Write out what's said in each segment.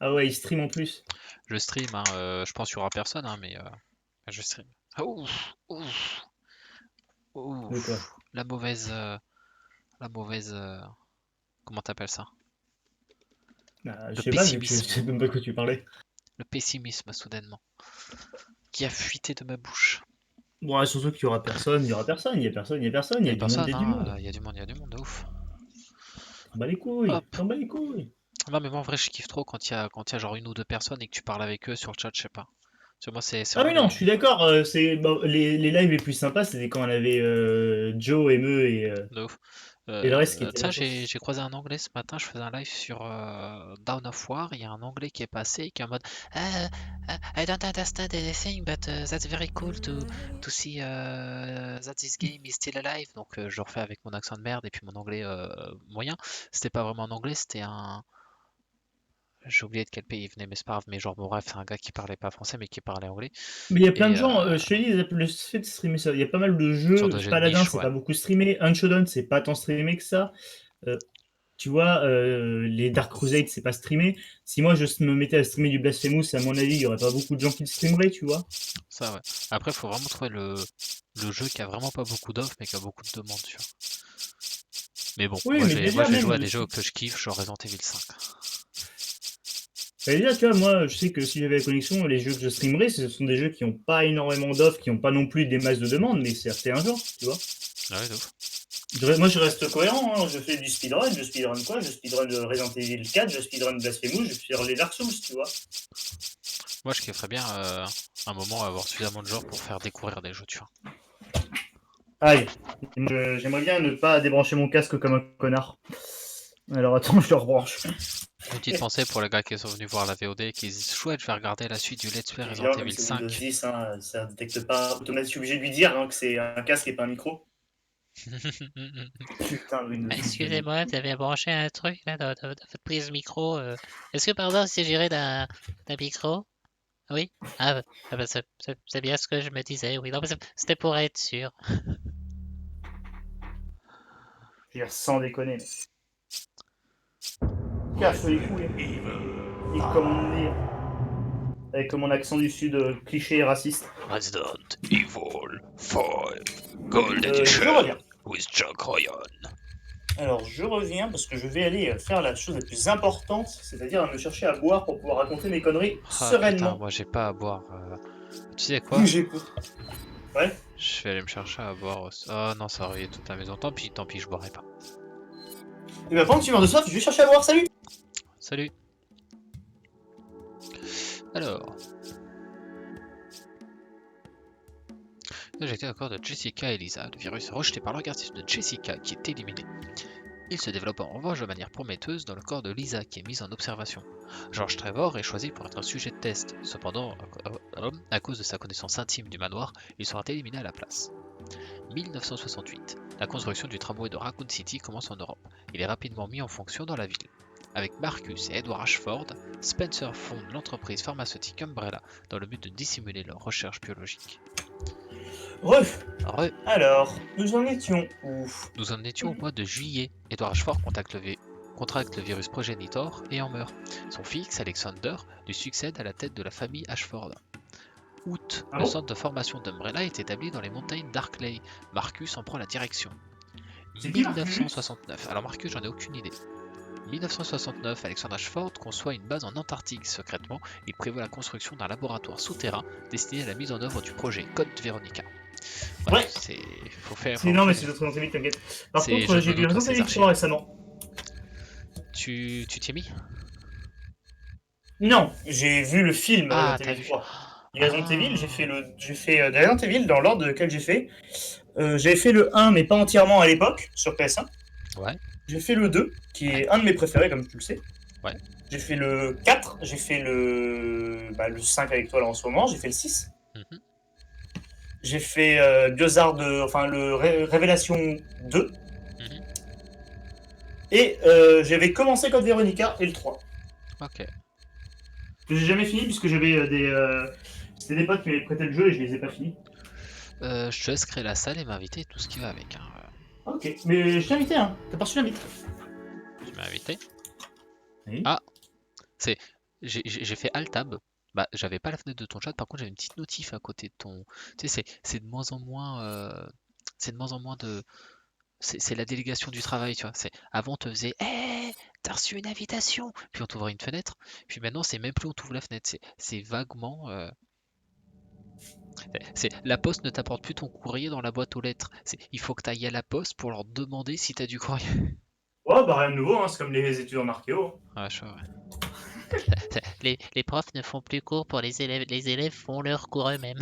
Ah ouais, il stream en plus. Je stream, hein, je pense qu'il y aura personne, hein, mais je stream. Ah, ouf, ouf, De quoi? ouf. La mauvaise, comment t'appelles ça? Bah, je Le sais pas, vu que je pessimisme, sais même pas de quoi tu parlais. le pessimisme soudainement, qui a fuité de ma bouche. Bon, surtout qu'il y aura personne, il y aura personne, il y a personne, il y a personne, il Il y y a a du monde, il personne, y a du hein, monde. il y a du monde, de ouf. T'en bats les couilles, Hop. t'en bats les couilles. Non, mais moi en vrai, je kiffe trop quand il y a genre une ou deux personnes et que tu parles avec eux sur le chat, je sais pas. Sur moi, c'est Ah vraiment oui, non, je les. suis d'accord, c'est bon, les lives les plus sympas, c'était quand on avait Joe, ME De ouf. et le reste qui était Tiens, matos. j'ai croisé un anglais ce matin, je faisais un live sur Dawn of War, il y a un anglais qui est passé qui est en mode I don't understand anything, but that's very cool to see that this game is still alive. Donc je refais avec mon accent de merde et puis mon anglais moyen. C'était pas vraiment un anglais, c'était un. J'ai oublié de quel pays il venait, mais c'est pas grave. Mais genre, bon, bref, c'est un gars qui parlait pas français, mais qui parlait anglais. Mais il y a plein de Et gens, je te dis, le fait de streamer ça, il y a pas mal de sur jeux. de jeux de Paladin, niche, c'est ouais. pas beaucoup streamé. Unshowdown, c'est pas tant streamé que ça. Euh, Tu vois, les Dark Crusade, c'est pas streamé. Si moi je me mettais à streamer du Blasphemous, à mon avis, il y aurait pas beaucoup de gens qui le streameraient, tu vois. Ça, ouais. Après, faut vraiment trouver le jeu qui a vraiment pas beaucoup d'offres, mais qui a beaucoup de demandes, tu vois. Mais bon, Oui, mais moi, déjà, je vais même jouer à le des jeux site. que je kiffe, genre Resident Evil 5. Bah, déjà, tu vois, moi, je sais que si j'avais la connexion, les jeux que je streamerais, ce sont des jeux qui n'ont pas énormément d'offres, qui n'ont pas non plus des masses de demandes, mais c'est un jour, tu vois. Ouais, de ouf. Moi, je reste cohérent, hein. Je fais du speedrun. Je speedrun quoi? Je speedrun de Resident Evil 4, je speedrun Blasphemous, je speedrun les Dark Souls, tu vois. Moi, je kifferais bien un moment avoir suffisamment de joueurs pour faire découvrir des jeux, tu vois. Aïe, j'aimerais bien ne pas débrancher mon casque comme un connard. Alors attends, je le rebranche. Une petite pensée pour les gars qui sont venus voir la VOD et qui disent chouette, je vais regarder la suite du Let's Play Resident Évidemment, comme Evil c'est Windows 5. 10, hein, ça détecte pas automatiquement. Je suis obligé de lui dire hein, que c'est un casque et pas un micro. Putain, Windows 10 de merde. Excusez-moi, vous avez branché un truc là dans votre prise micro. Est-ce que par hasard c'est géré d'un micro? Oui? Bah, c'est bien ce que je me disais. Oui, non, mais c'était pour être sûr. Je veux dire, sans déconner, mais. Casse les couilles. Et comme on dit, avec mon accent du sud cliché et raciste. Resident Evil 5 Gold Je reviens. with Jack Ryan. Alors, je reviens parce que je vais aller faire la chose la plus importante, c'est-à-dire me chercher à boire pour pouvoir raconter mes conneries Ah putain, sereinement. moi j'ai pas à boire. Tu sais quoi? J'ai. Ouais. Je vais aller me chercher à boire aussi. Oh non, ça réveille toute la maison. Tant pis, je boirai pas. Et ben pendant que tu meurs de soif, je vais chercher à boire. Salut. Salut. Alors. Là, j'ai été au corps de Jessica et Lisa. Le virus rejeté par l'organisme de Jessica qui est éliminé. Il se développe en revanche de manière prometteuse dans le corps de Lisa qui est mise en observation. George Trevor est choisi pour être un sujet de test. Cependant, à cause de sa connaissance intime du manoir, il sera éliminé à la place. 1968. La construction du tramway de Raccoon City commence en Europe. Il est rapidement mis en fonction dans la ville. Avec Marcus et Edward Ashford, Spencer fonde l'entreprise pharmaceutique Umbrella dans le but de dissimuler leurs recherches biologiques. Alors, nous en étions où? Nous en étions au mois de juillet. Edward Ashford contracte le virus progénitor et en meurt. Son fils, Alexander, lui succède à la tête de la famille Ashford. Août, le centre de formation d'Umbrella est établi dans les montagnes d'Arkley. Marcus en prend la direction. C'est qui, Marcus 1969. Alors Marcus, j'en ai aucune idée. 1969, Alexander Ashford conçoit une base en Antarctique. Secrètement, il prévoit la construction d'un laboratoire souterrain destiné à la mise en œuvre du projet Code Veronica. Ouais. C'est. Faut faire. Non, mais c'est de Resident Evil, t'inquiète. Par C'est- contre, je j'ai me vu doute, Resident ces Evil 3 archives. récemment. Tu t'y es mis? Non, j'ai vu le film Ah, Resident t'as Evil vu. 3. Et Resident Evil, j'ai fait Resident Evil dans l'ordre lequel j'ai fait. J'avais fait le 1, mais pas entièrement à l'époque, sur PS1. Ouais. J'ai fait le 2, qui est un de mes préférés, comme tu le sais. Ouais. J'ai fait le 4, j'ai fait le 5 avec toi là en ce moment, j'ai fait le 6. Mhm. J'ai fait Biozard, enfin le Révélation 2. Mhm. Et j'avais commencé Code Veronica et le 3. Ok. Que j'ai jamais fini puisque j'avais c'était des potes qui m'avaient prêté le jeu et je les ai pas finis. Je te laisse créer la salle et m'inviter tout ce qui va avec. Hein. Ok, mais je t'ai invité, hein. T'as pas reçu l'invite? Tu m'as invité. Oui. Ah, c'est. j'ai fait Alt-Tab. Bah, j'avais pas la fenêtre de ton chat, par contre j'avais une petite notif à côté de ton. Tu sais, c'est de moins en moins. C'est de moins en moins de. C'est la délégation du travail, tu vois. C'est avant on te faisait, t'as reçu une invitation, puis on t'ouvrait une fenêtre. Puis maintenant c'est même plus on t'ouvre la fenêtre, c'est vaguement. C'est la poste ne t'apporte plus ton courrier dans la boîte aux lettres. Il faut que tu ailles à la poste pour leur demander si t'as du courrier. Ouais, bah rien de nouveau, hein, c'est comme les études en archéo. Ouais, je vois, ouais. Les profs ne font plus cours pour les élèves font leurs cours eux-mêmes.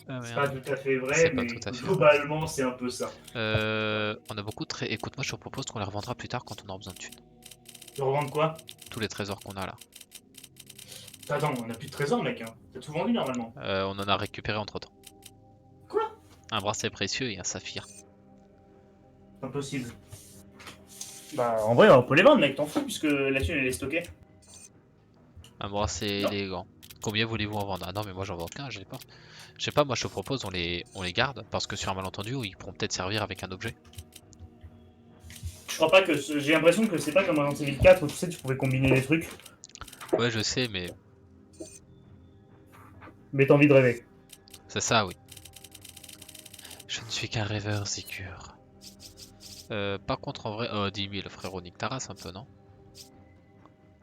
Ah C'est pas merde. tout à fait C'est vrai, pas mais tout à fait vrai. globalement, c'est un peu ça. On a beaucoup de Écoute, moi je te propose qu'on les revendra plus tard quand on aura besoin de thunes. Tu revends quoi? Tous les trésors qu'on a là. Attends, on a plus de trésors, mec. Hein. T'as tout vendu normalement. On en a récupéré entre temps. Quoi? Un bracelet précieux et un saphir. Impossible. Bah, en vrai, on peut les vendre, mec, t'en fous, puisque la thune, elle est stockée. Un bracelet Non. élégant. Combien voulez-vous en vendre? Ah non, mais moi j'en vends qu'un, j'ai pas. Je sais pas, moi je te propose, on les garde parce que sur un malentendu, ils pourront peut-être servir avec un objet. Je crois pas que. J'ai l'impression que c'est pas comme dans Resident Evil 4 où tu sais, tu pouvais combiner les trucs, Ouais, je sais, mais mais t'as envie de rêver. c'est ça, oui. Je ne suis qu'un rêveur, Zécure. Par contre, en vrai, 10 000, frérot, nique ta race un peu, non?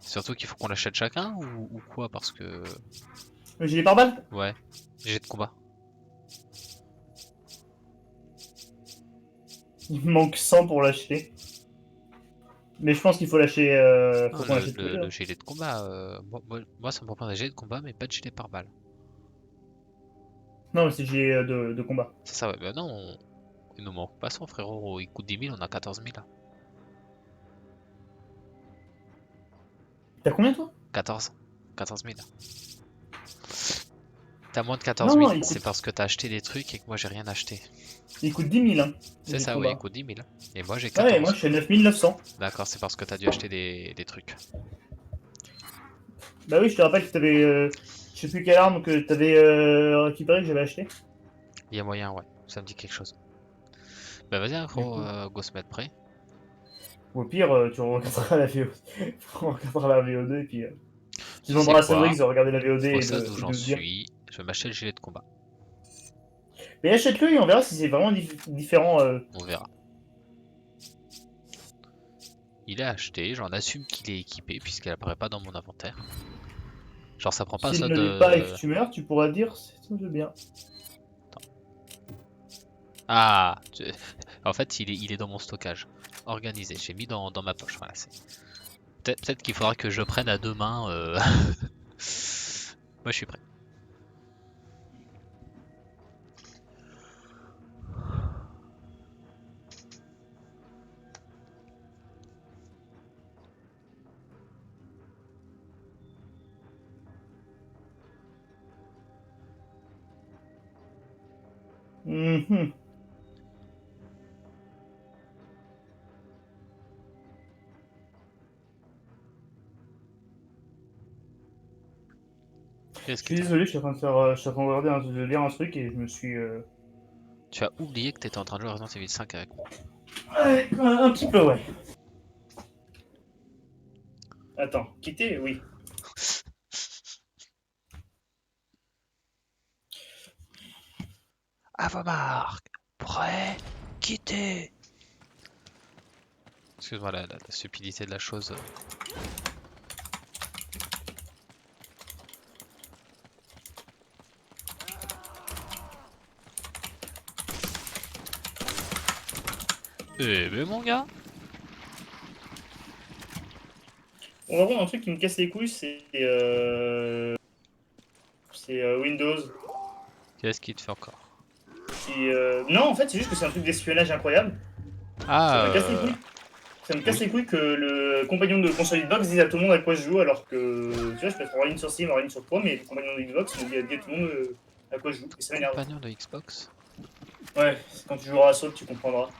Surtout qu'il faut qu'on l'achète chacun ou quoi? Parce que. Le gilet pare-balles? Ouais, j'ai de combat. Il me manque 100 pour l'acheter. Mais je pense qu'il faut lâcher. Non, Faut qu'on l'achète tous les deux. le gilet de combat, moi, ça me prend pas un gilet de combat, mais pas de gilet pare-balles. Non, mais c'est le gilet de combat. C'est ça, ouais, bah non, il nous manque pas 100, frérot. Il coûte 10 000, on a 14 000 là. T'as combien toi? 14 000. T'as moins de 14 Non, 000, non, c'est parce que t'as acheté des trucs et que moi j'ai rien acheté. il coûte 10 000, hein, le C'est gilet de ça, oui, il combat. coûte 10 000. Et moi j'ai Ouais, et moi 14. je suis à 9 900. D'accord, c'est parce que t'as dû acheter des trucs. Bah oui, je te rappelle que t'avais. Je sais plus quelle arme que t'avais récupéré que j'avais acheté. Il y a moyen, ouais, ça me dit quelque chose. Bah vas-y, hein, Du gros, coup. go se mettre prêt. Ou au pire, tu regarderas la VO. Tu regarderas la VO2 et puis. Tu Tu sais demanderas à quoi? Cédric de regarder la VOD Au et stade où de j'en nous dire. suis, je vais m'acheter le gilet de combat. Mais achète-le et on verra si c'est vraiment différent. On verra. Il est acheté, j'en assume qu'il est équipé puisqu'il apparaît pas dans mon inventaire. Genre ça prend pas un S'il slot ne l'est pas et que de... tu meurs, tu pourras dire c'est tout de bien. Ah, en fait il est dans mon stockage. Organisé, j'ai mis dans ma poche. Voilà, peut-être qu'il faudra que je prenne à deux mains. Moi je suis prêt. Mhm. Qu'est-ce Je que suis t'as? désolé, je suis en train de faire, je suis en train de regarder de lire un truc et je me suis. Tu as oublié que t'étais en train de jouer à Resident Evil 5 avec moi. Ouais, un petit peu, ouais. Attends, quitter, oui. À vos marques, prêt, quittez. Excuse-moi la stupidité de la chose. Eh ben mon gars. On va voir un truc qui me casse les couilles, c'est Windows. Qu'est-ce qu'il te fait encore? Non, en fait, c'est juste que c'est un truc d'espionnage incroyable. Ça Ah, me casse les couilles. Ça me casse oui. les couilles que le compagnon de console Xbox dise à tout le monde à quoi je joue, alors que tu vois, je peux être en ligne sur Steam, en ligne sur Chrome, mais le compagnon de Xbox me dit à tout le monde à quoi je joue. Et ça m'énerve. Compagnon de Xbox. Ouais, quand tu joueras à Assault, tu comprendras.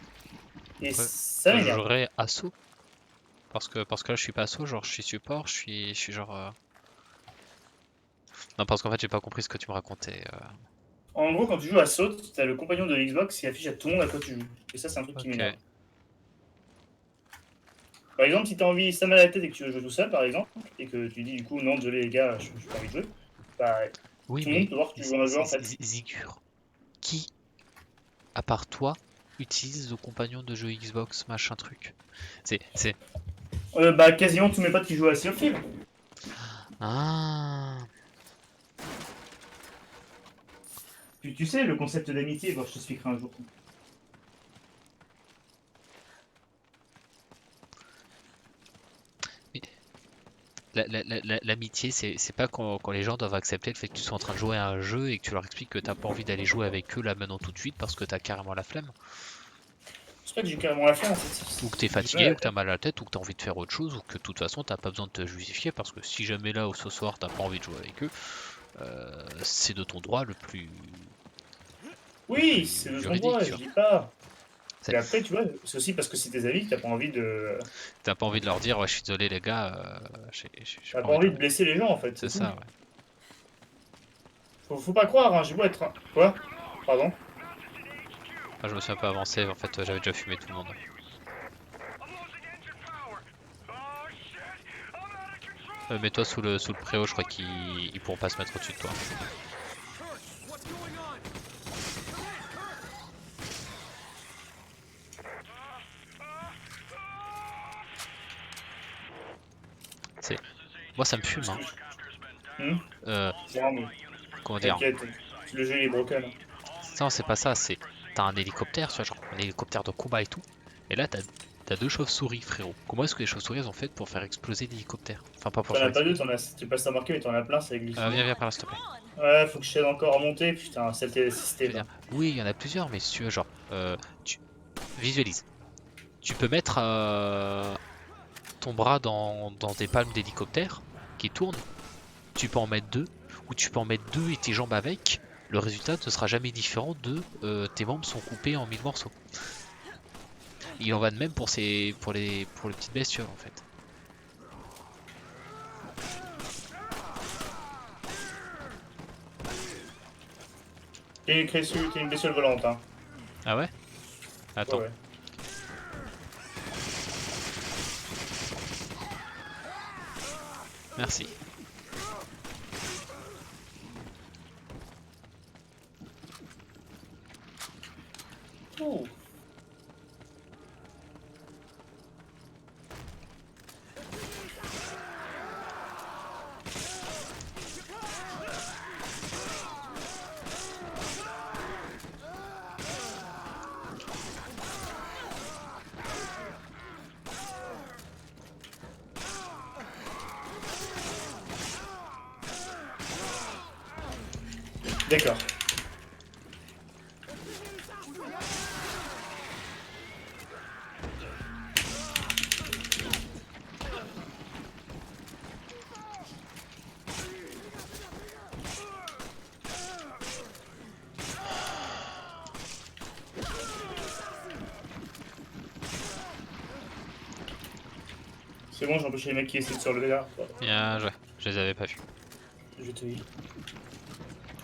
Et Ouais. ça Je m'énerve. jouerais assaut. Parce que là je suis pas assaut, genre je suis support, je suis genre. Non, parce qu'en fait j'ai pas compris ce que tu me racontais. En gros, quand tu joues à Assault, t'as le compagnon de Xbox qui affiche à tout le monde à quoi tu joues. Et ça, c'est un truc qui Ok. m'énerve. Par exemple, si t'as envie, ça mal à la tête et que tu veux jouer tout seul, par exemple, et que tu dis du coup, non, désolé les gars, je pas envie de jouer, bah, Oui, tout le monde mais peut voir que tu joues à un jeu en fait. Zigur, qui, à part toi, utilise le compagnon de jeu Xbox, machin truc? C'est... Bah, quasiment tous mes potes qui jouent à Sea of Thieves. Ah, Tu sais, le concept d'amitié, bon, je t'expliquerai un jour. mais l'amitié, c'est pas quand les gens doivent accepter le fait que tu sois en train de jouer à un jeu et que tu leur expliques que t'as pas envie d'aller jouer avec eux là maintenant tout de suite parce que t'as carrément la flemme. C'est pas que j'ai carrément la flemme en fait. Ou que t'es J'ai mal à fatigué, ou la que t'as tête. mal à la tête, ou que t'as envie de faire autre chose, ou que de toute façon t'as pas besoin de te justifier parce que si jamais là ou ce soir t'as pas envie de jouer avec eux, c'est de ton droit le plus Oui, c'est de ton juridique, droit, tu je vois. dis pas. C'est- Mais après, tu vois, c'est aussi parce que c'est tes amis que t'as pas envie de. T'as pas envie de leur dire, ouais, je suis désolé les gars, j'ai T'as pas pas envie de envie jouer de avec vous. blesser les gens en fait, C'est c'est tout. ça, ouais. Faut pas croire, hein, j'ai beau être. Quoi? Pardon? Ah, je me suis un peu avancé, en fait, j'avais déjà fumé tout le monde. Mets-toi sous le préau, je crois qu'ils pourront pas se mettre au-dessus de toi. C'est... Moi ça me fume, hein. Hmm. Euh, Non, mais comment dire? t'inquiète, le jeu il est broken. Non, c'est pas ça, c'est... T'as un hélicoptère, tu vois, genre un hélicoptère de combat et tout. Et là, t'as deux chauves-souris, frérot. Comment est-ce que les chauves-souris ont fait pour faire exploser l'hélicoptère? Enfin, pas pour T'en faire as pas deux, exploser. tu passes à marquer, mais t'en as plein, ça glisse. Viens par là, s'il te plaît. Ouais, faut que je t'aide encore à monter, putain, c'était Je assisté veux là. dire, oui, il y en a plusieurs, mais si tu veux, genre, tu visualises. Tu peux mettre ton bras dans des palmes d'hélicoptère qui tournent. Tu peux en mettre deux, ou tu peux en mettre deux et tes jambes avec. Le résultat ne sera jamais différent de tes membres sont coupés en 1000 morceaux. Il en va de même pour les petites bestioles en fait. T'es une bestiole volante, hein. Ah ouais? Ouais, Attends. ouais. Merci. Ouh. D'accord. C'est bon, j'ai empêché les mecs qui essaient de se relever là. Bien joué. Je les avais pas vus. Je te heal.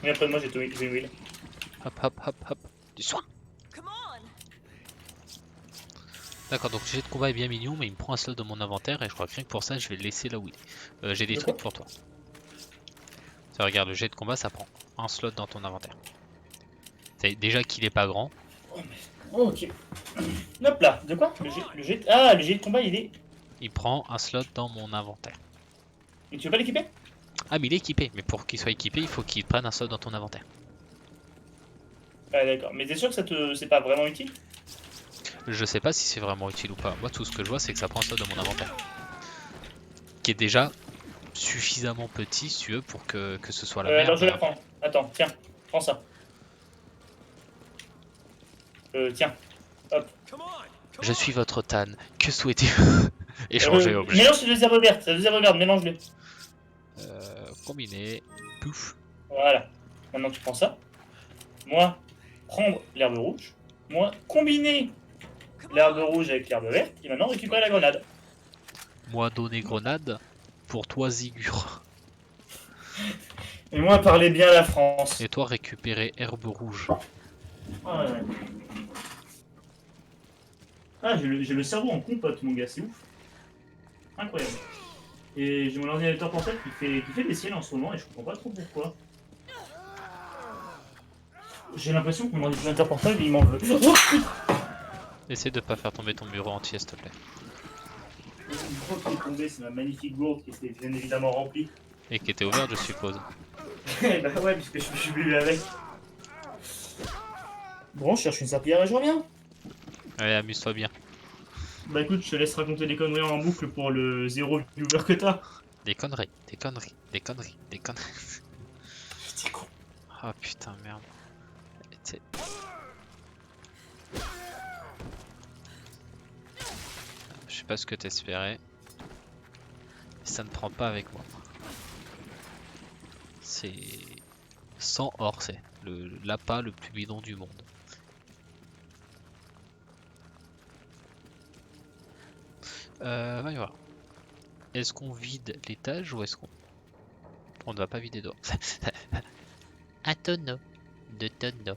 Mais après moi, j'ai une wheel. Hop hop hop hop. Du soin. D'accord, donc le jet de combat est bien mignon, mais il me prend un slot dans mon inventaire et je crois que rien que pour ça, je vais le laisser là où il est. J'ai des De trucs quoi? pour toi. Ça, regarde, le jet de combat, ça prend un slot dans ton inventaire. Déjà qu'il est pas grand. Oh, ok. Hop là, de quoi? Ah, le jet de combat, il est. Il prend un slot dans mon inventaire. Et tu veux pas l'équiper? Ah, mais il est équipé. Mais pour qu'il soit équipé, il faut qu'il prenne un slot dans ton inventaire. Ah, d'accord. Mais t'es sûr que c'est pas vraiment utile? Je sais pas si c'est vraiment utile ou pas. Moi, tout ce que je vois, c'est que ça prend un slot dans mon inventaire. Qui est déjà suffisamment petit, si tu veux, pour que ce soit la Alors merde. je la prends. Attends, tiens, prends ça. Tiens, hop. Je suis votre Tan. Que souhaitez-vous? Échanger objet. Mélange les herbes vertes, les herbes vertes, mélange-les. Combiner. Pouf. Voilà. Maintenant tu prends ça. Moi, prendre l'herbe rouge. Moi, combiner l'herbe rouge avec l'herbe verte. Et maintenant récupérer la grenade. Moi, donner grenade. Pour toi, Zigur. Et moi, parler bien la France. Et toi, récupérer herbe rouge. Ah, ouais. Ah, j'ai le cerveau en compote, mon gars, c'est ouf. Incroyable. Et j'ai mon ordinateur portable qui fait des siennes en ce moment et je comprends pas trop pourquoi. J'ai l'impression que mon ordinateur portable il m'en veut. Oh putain. Essaie de pas faire tomber ton bureau entier, s'il te plaît. Une grotte qui est tombée, c'est ma magnifique gourde qui était bien évidemment remplie. Et qui était ouverte, je suppose. Bah ouais, puisque je suis bu avec. Bon, je cherche une serpillière et je reviens. Allez, amuse-toi bien. Bah écoute, je te laisse raconter des conneries en boucle pour le 0 viewer que t'as. Des conneries, des conneries, des conneries, des conneries. T'es con. Oh putain, merde. C'est- Je sais pas ce que t'espérais. Ça ne prend pas avec moi. C'est sans or, c'est le l'appât le plus bidon du monde. Voyons voir. Est-ce qu'on vide l'étage ou est-ce qu'on ne va pas vider dehors? Un tonneau, 2 tonneaux,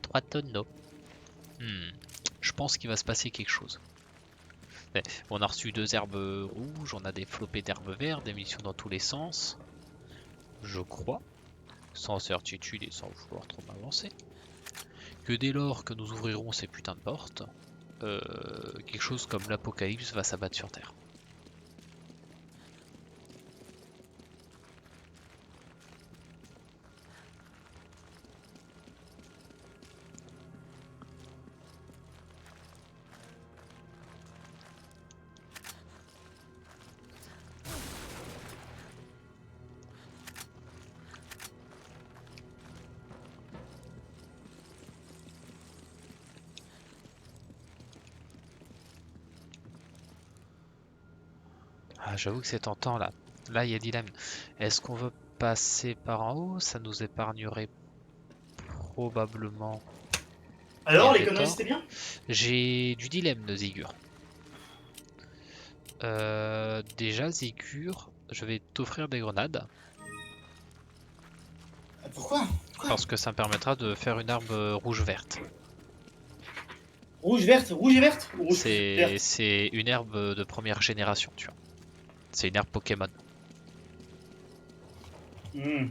3 tonneaux. Je pense qu'il va se passer quelque chose. Ouais, on a reçu 2 herbes rouges, on a des flopées d'herbes vertes, des missions dans tous les sens. Je crois, sans certitude et sans vouloir trop m'avancer, que dès lors que nous ouvrirons ces putains de portes, quelque chose comme l'apocalypse va s'abattre sur Terre. Ah, j'avoue que c'est tentant là. Là, il y a dilemme. Est-ce qu'on veut passer par en haut? Ça nous épargnerait probablement. Alors, Et les des conneries torts. c'était bien? J'ai du dilemme de Zégur. Déjà, Zégur, je vais t'offrir des grenades. Pourquoi? Parce que ça me permettra de faire une arme rouge-verte. Rouge, verte, rouge et verte ou rouge verte? C'est une herbe de première génération, tu vois. C'est une herbe Pokémon. Hmm.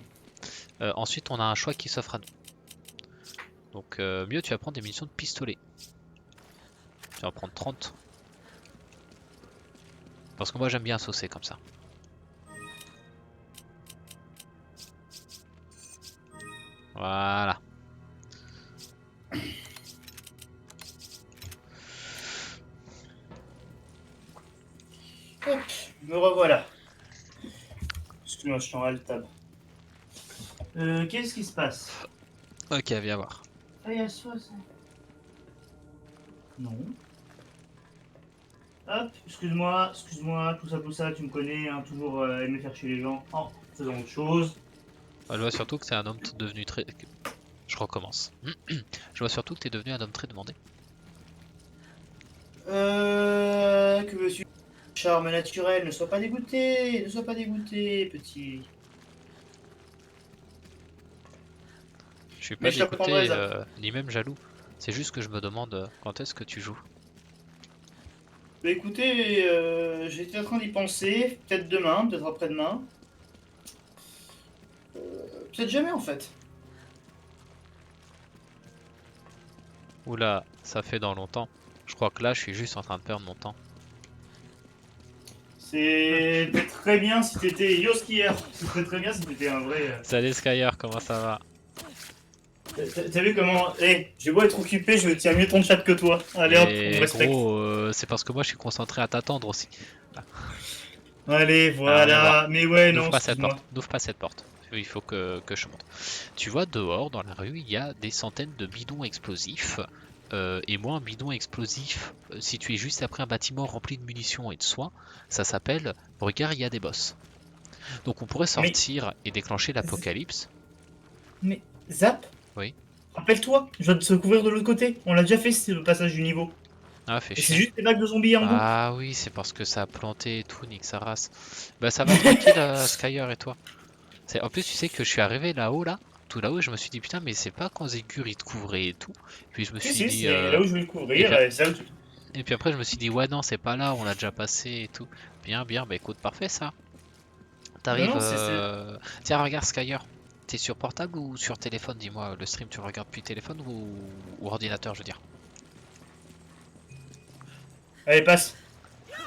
Ensuite, on a un choix qui s'offre à nous. Donc, mieux, tu vas prendre des munitions de pistolet. Tu vas en prendre 30. Parce que moi, j'aime bien saucer comme ça. Voilà. Hop, me revoilà. Excuse-moi, je suis en alt tab. Qu'est-ce qui se passe? Ok, viens voir. Ah, il y a ça. Non. Hop, excuse-moi, tout ça, tu me connais, hein, toujours aimer faire chez les gens. Oh, faisons autre chose. Je vois surtout que c'est un homme devenu très... Je recommence. Je vois surtout que t'es devenu un homme très demandé. Que monsieur charme naturel, ne sois pas dégoûté, petit. Je suis pas Mais je t'apprendrai, dégoûté, Zap. ni même jaloux. C'est juste que je me demande quand est-ce que tu joues. Bah écoutez, j'étais en train d'y penser, peut-être demain, peut-être après-demain. Peut-être jamais en fait. Oula, ça fait dans longtemps. Je crois que là, je suis juste en train de perdre mon temps. C'est très bien si t'étais Yoskier. C'est très bien si t'étais un vrai. Salut Skyer, comment ça va? T'as vu comment. Eh, j'ai beau être occupé, je tiens mieux ton chat que toi. Allez hop, on Et respecte. gros, c'est parce que moi, je suis concentré à t'attendre aussi. Allez, Alors, viens voilà. voir. Mais ouais, N'ouvre non, pas cette excuse-moi. porte. N'ouvre pas cette porte. Il faut que je monte. Tu vois, dehors, dans la rue, il y a des centaines de bidons explosifs. Et moi, un bidon explosif situé juste après un bâtiment rempli de munitions et de soins, ça s'appelle regarde, il y a des boss. Donc on pourrait Mais- sortir et déclencher l'apocalypse. Mais Zap. Oui. Rappelle-toi, je dois te secourir de l'autre côté. On l'a déjà fait ce passage du niveau. Ah, fait Et c'est chier. juste des vagues de zombies en boucle. Ah oui, c'est parce que ça a planté et tout, nique sa race. Bah ça va tranquille, Skyer et toi. En plus, tu sais que je suis arrivé là-haut, là, tout là-haut, et je me suis dit putain, mais c'est pas quand Zégur il te couvrait et tout. Puis je me Si, suis si, dit, c'est là où je vais le et couvrir. vers, C'est là où tu- Et puis après, je me suis dit, ouais, non, c'est pas là, on l'a déjà passé et tout. Bien, bien, bah écoute, parfait ça. Non, T'arrives. non, c'est. Tiens, regarde Skyer. T'es sur portable ou sur téléphone? Dis-moi, le stream, tu le regardes depuis téléphone ou ordinateur, je veux dire. Allez, passe.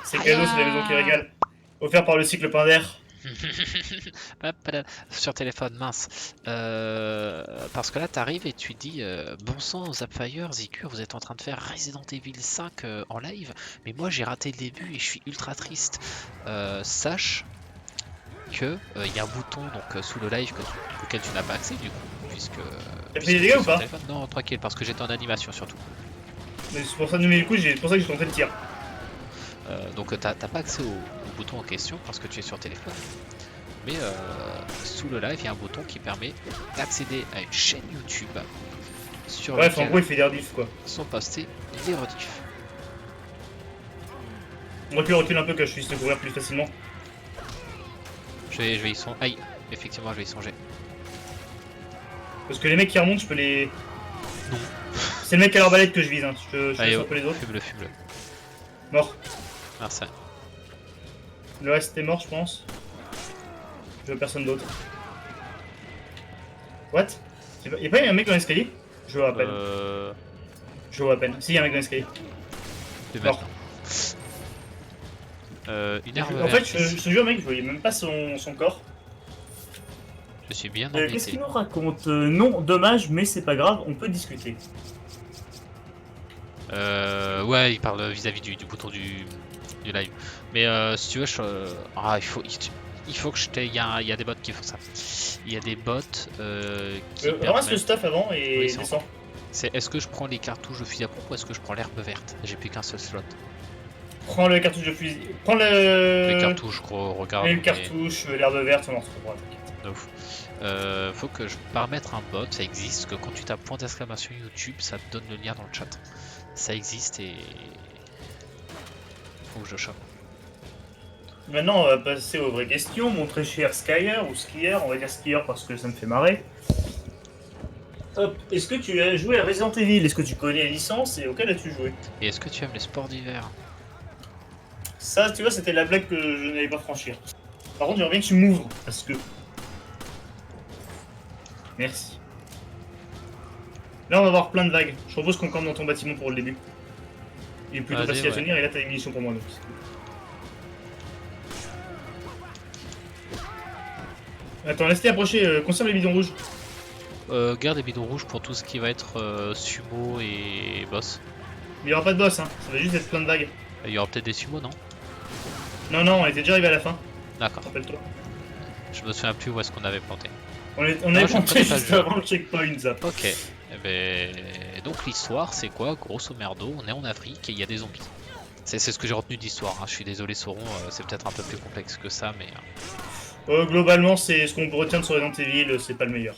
C'est cadeau, c'est la maison qui Aïe. régale. Offert par le cycle pain d'air. Hop là, sur téléphone, mince. Parce que là, t'arrives et tu dis bon sang, Zapfire, Zicure, vous êtes en train de faire Resident Evil 5 en live, mais moi j'ai raté le début et je suis ultra triste. Sache que il y a un bouton donc sous le live auquel tu n'as pas accès du coup, puisque. T'as pris des dégâts ou pas? Non, tranquille, parce que j'étais en animation surtout. Mais c'est pour ça, mais du coup, c'est pour ça que j'ai tenté le tir. Donc t'as pas accès au bouton en question parce que tu es sur téléphone. Mais sous le live, il y a un bouton qui permet d'accéder à une chaîne YouTube sur Bref, en laquelle gros, il fait des rediffs quoi. sont postés les rediffs. Recule un peu que je puisse te couvrir plus facilement. Je vais y songer. Aïe, effectivement, je vais y songer. Parce que les mecs qui remontent, je peux les. Non. C'est le mec à l'arbalète que je vise, hein. Je Allez, laisse un oh, peu les autres. fume-le, fume-le. Mort. Merci. Le reste est mort, je pense. Je veux personne d'autre. What? Y'a pas eu un mec dans l'escalier? Je vois à peine. Je vois à peine. Si, y'a un mec dans l'escalier. Plus Mort. maintenant. Une herbe En fait, verte je ici. te jure, mec, je voyais même pas son corps. Je suis bien Qu'est-ce embêté. qu'il nous raconte? Non, dommage, mais c'est pas grave, on peut discuter. Ouais, il parle vis-à-vis du bouton du live. Mais si tu veux, il faut que je t'ai. Il y a des bots qui font ça. Il y a des bots qui Ramasse le permettent. stuff avant et Oui, c'est descends. C'est est-ce que je prends les cartouches de fusil à pompe ou est-ce que je prends l'herbe verte? J'ai plus qu'un seul slot. Prends le cartouche de fusil. Prends Les cartouches, gros, regarde. Les mais- cartouches, l'herbe verte, on en retrouvera, t'inquiète. de ouf. Faut que je paramètre un bot, ça existe, que quand tu tapes point d'exclamation YouTube, ça te donne le lien dans le chat. Ça existe et. Faut que je chope. Maintenant, on va passer aux vraies questions. Mon très cher skier ou skieur, on va dire skieur parce que ça me fait marrer. Hop, est-ce que tu as joué à Resident Evil? Est-ce que tu connais la licence et auquel as-tu joué? Et est-ce que tu aimes les sports d'hiver? Ça, tu vois, c'était la blague que je n'allais pas franchir. Par contre, j'aimerais bien que tu m'ouvres parce que. Merci. Là, on va avoir plein de vagues. Je propose qu'on campe dans ton bâtiment pour le début. Il est plutôt Vas-y, facile à ouais. tenir et là, t'as des munitions pour moi. Donc. Attends, laisse-les approcher. Conserve les bidons rouges. Garde les bidons rouges pour tout ce qui va être sumo et boss. Mais il n'y aura pas de boss, hein. Ça va juste être plein de vagues. Il y aura peut-être des sumo, non? Non, non, on était déjà arrivé à la fin. D'accord. Rappelle-toi. Je me souviens plus où est-ce qu'on avait planté. On avait je ne planté connais pas le juste jeu. avant le checkpoint, ça. Ok. Eh ben, donc l'histoire, c'est quoi? Grosso merdo, on est en Afrique et il y a des zombies. C'est ce que j'ai retenu d'histoire. Hein. Je suis désolé, Sauron, c'est peut-être un peu plus complexe que ça, mais. Globalement, c'est ce qu'on retient sur Resident Evil, c'est pas le meilleur.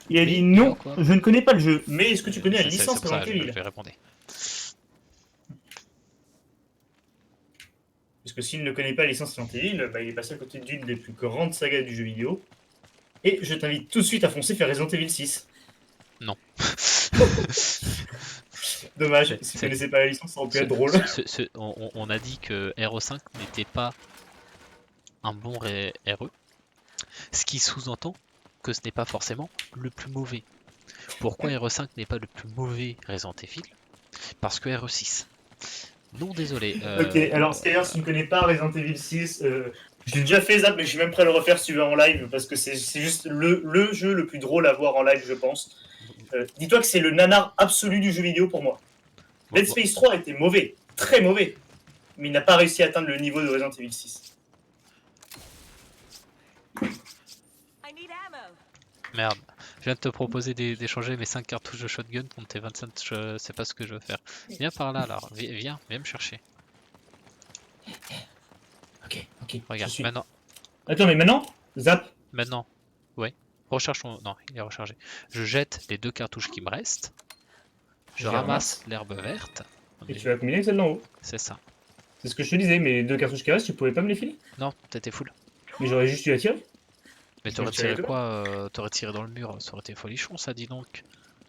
Il a Oui, dit mais non, quoi je ne connais pas le jeu. Mais est-ce que tu connais la C'est licence pour ça Resident que je Evil? vais répondre. Parce que s'il ne connaît pas la licence Resident Evil, bah, il est passé à côté d'une des plus grandes sagas du jeu vidéo. Et je t'invite tout de suite à foncer faire Resident Evil 6. Non. Dommage, si vous connaissez pas la licence, ça aurait pu être drôle. On a dit que RE5 n'était pas un bon RE, ce qui sous-entend que ce n'est pas forcément le plus mauvais. Pourquoi RE5 n'est pas le plus mauvais Resident Evil? Parce que RE6. Non, désolé. Ok, alors d'ailleurs, si tu ne connais pas Resident Evil 6, j'ai déjà fait Zap, mais je suis même prêt à le refaire si tu veux en live, parce que c'est juste le jeu le plus drôle à voir en live, je pense. Dis-toi que c'est le nanar absolu du jeu vidéo pour moi. Dead Space 3 était mauvais, très mauvais, mais il n'a pas réussi à atteindre le niveau de Resident Evil 6. Merde, je viens de te proposer d'échanger mes 5 cartouches de shotgun contre tes 25, je sais pas ce que je veux faire. Viens par là, alors, viens me chercher. Ok, Regarde, je suis... maintenant, Attends, mais maintenant, Zap. ouais, recharge ton... Non, il est rechargé. Je jette les 2 cartouches qui me restent. Je les ramasse l'herbe verte. Et tu vas combiner avec celle d'en haut. C'est ça. C'est ce que je te disais, mais les 2 cartouches qui restent, tu pouvais pas me les filer? Non, t'étais full. Mais j'aurais juste dû la tirer. Mais Je t'aurais vais tirer tiré dedans. quoi? T'aurais tiré dans le mur, ça aurait été folichon ça, dis donc.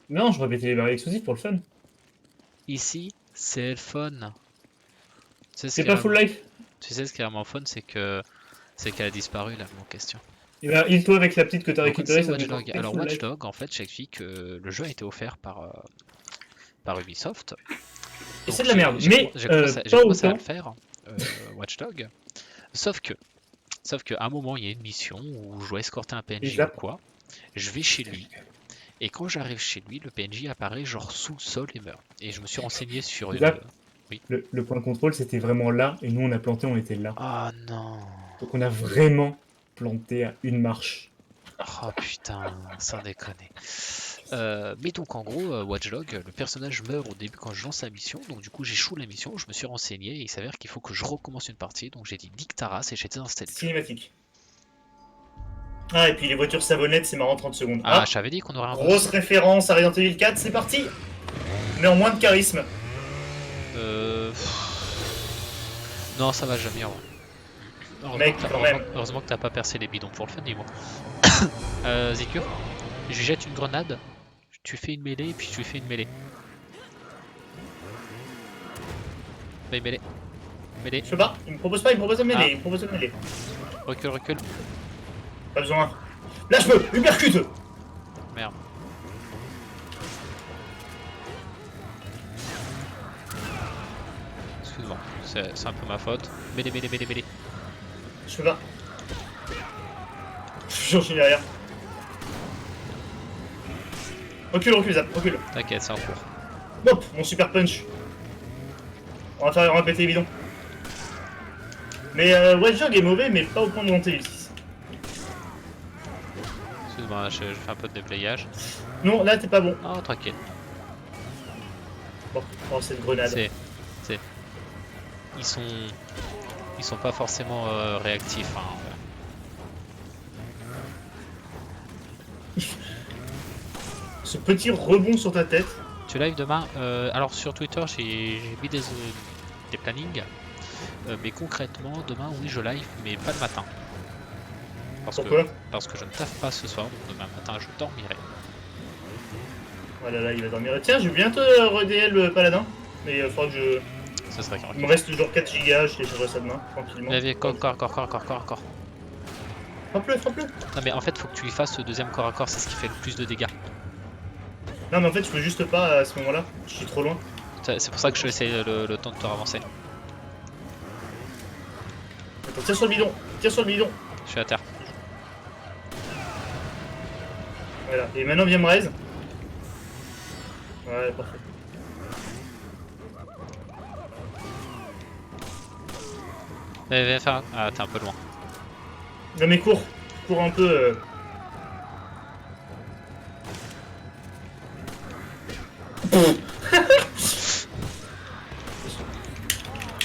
Non, je répétais les barils explosifs pour le fun. Ici, C'est le fun. Tu sais, ce C'est qui est pas full vraiment- life. tu sais ce qui est vraiment fun, c'est qu'elle a disparu là, mon question. Et ben, heal-toi avec la petite que t'as Donc, récupérée, c'est ça fait Watch Dogs. porter Alors full Watch life. Dogs, en fait, j'explique que le jeu a été offert par Ubisoft. Et Donc, c'est de la merde. Mais j'ai pas commencé à autant. le faire, Watch Dogs. Sauf qu'à un moment, il y a une mission où je dois escorter un PNJ ou Exact. quoi. Je vais chez lui. Et quand j'arrive chez lui, le PNJ apparaît genre sous le sol et meurt. Et je me suis renseigné sur une... Exact. Oui. Le point de contrôle, c'était vraiment là, et nous, on a planté, on était là. Oh non. Donc on a vraiment planté à une marche. Oh putain, sans déconner. Mais donc en gros, Watch Dogs, le personnage meurt au début quand je lance la mission. Donc du coup, j'échoue la mission, je me suis renseigné et il s'avère qu'il faut que je recommence une partie. Donc j'ai dit Nick Taras et j'ai désinstallé. Cinématique. Ah, et puis les voitures savonnettes, c'est marrant, 30 secondes. Ah, Ah, je t'avais dit qu'on aurait un grosse boss. référence à Resident Evil 4, c'est parti. Mais en moins de charisme. Non, ça va jamais. Ouais. Mec, quand même. Heureusement que t'as pas percé les bidons pour le fun, dis-moi. Zikur, je lui jette une grenade, tu fais une mêlée et puis tu lui fais une mêlée. Bah, mêlée. Mêlée. Je sais pas, il me propose pas, il me propose de mêler, Ah. il me propose de mêler. Recule, recule. Pas besoin. Lâche-le, uppercut. Merde. Excuse-moi, c'est un peu ma faute. Mêlée, mêlée, mêlée, mêlée. Je peux pas. Je suis derrière. Recule, recule, Zap, recule. T'inquiète, c'est en cours. Hop, mon super punch. On va péter les bidons. Mais Watch Dogs est mauvais, mais pas au point de monter Evil 6. Excuse-moi, je fais un peu de déblayage. Non, là t'es pas bon. Oh, tranquille. Bon, oh, cette grenade. C'est. Ils sont pas forcément réactifs. Hein. Ce petit rebond sur ta tête. Tu live demain alors sur Twitter j'ai mis des plannings, mais concrètement demain oui je live mais pas le matin. Pourquoi? Parce que je ne taffe pas ce soir, donc demain matin je dormirai. Oh là là, il va dormir. Tiens, je vais bientôt redl le paladin. Mais il faudra que je. Ce serait Il me reste toujours 4 gigas, je téléchargerai ça demain, tranquillement. Allez, corps. Frappe-le, frappe-le. Non mais en fait faut que tu y fasses le deuxième corps à corps, c'est ce qui fait le plus de dégâts. Non, mais en fait, je peux juste pas à ce moment-là. Je suis trop loin. C'est pour ça que je vais essayer le temps de te ravancer. Attends, tire sur le bidon. Tire sur le bidon. Je suis à terre. Voilà. Et maintenant, viens me raise. Ouais, parfait. Viens faire un... Ah t'es un peu loin. Non, mais cours. Cours un peu.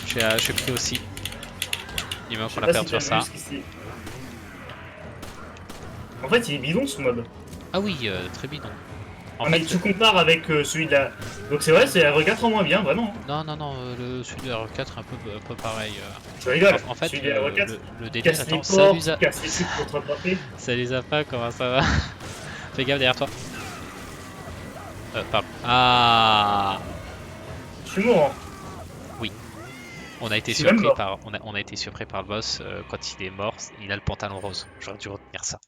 Je suis pris aussi. Il manque Je sais qu'on a pas perdu si t'as sur ça. vu ce qui s'est- En fait, il est bidon ce mob. Ah oui, très bidon. En Ah, mais fait, tu compares avec celui de la. Donc c'est vrai, c'est R4 en moins bien, vraiment. non, celui de R4 est un peu pareil. Tu rigoles. En fait, celui de la R4, le délire, casse les attends, portes, casse les trucs pour te rattraper. ça les a pas, comment ça va? Fais gaffe derrière toi. Pardon. Ah, Je suis mort. on a été Je suis même surpris mort. on a été surpris par le boss quand il est mort. Il a le pantalon rose. J'aurais dû retenir ça.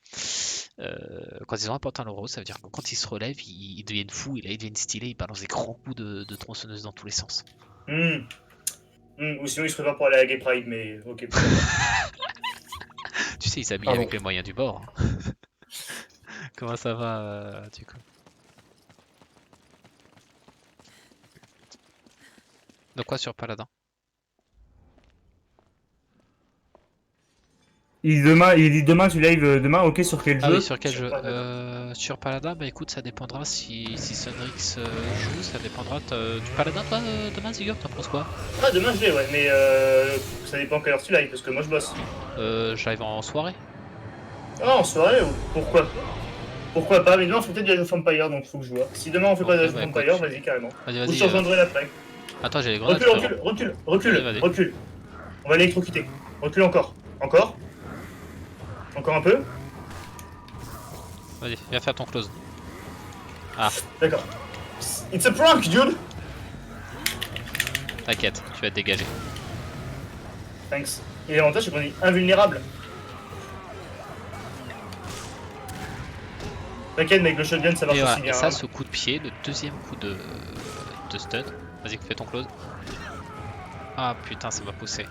Quand ils ont un pantalon rose, ça veut dire que quand ils se relèvent, ils deviennent fous. Ils deviennent stylés. Ils balancent des grands coups de tronçonneuse dans tous les sens. Ou sinon il se prépare pour aller à la Gay Pride, mais ok. Tu sais, ils s'habillent Pardon. avec les moyens du bord. Hein. Comment ça va, du coup? De quoi sur Paladin? Il dit demain, tu live demain, ok, sur quel Ah jeu? oui, sur quel jeu? Paladin. Sur Paladin, bah écoute, ça dépendra si Sonrix joue, ça dépendra. Du Paladin, toi, demain, Zigur, t'en penses quoi? Ah, demain je vais, ouais, mais ça dépend quelle heure tu live, parce que moi je bosse. J'arrive en soirée. Ah, en soirée, ou pourquoi? Pourquoi pas? Mais demain, faut peut-être du Age of Empire, donc faut que je vois. Si demain on fait pas de Ok, Age of bah, Empire, écoute. vas-y, carrément. Vas-y, Ou je vas-y. te rejoindrai l'après. Attends, j'ai les grenades. Recule, frérot. recule. Vas-y. On va l'électrocuter. Recule encore. Encore un peu. Vas-y, viens faire ton close. D'accord. It's a prank, dude! T'inquiète, tu vas être dégagé. Thanks. Et l'avantage, c'est qu'on est invulnérable. T'inquiète, mec, le shotgun, ça marche Et aussi voilà, bien. et ça, hein. ce coup de pied, le deuxième coup de stun. Vas-y, fais ton close. Ah putain, ça m'a poussé.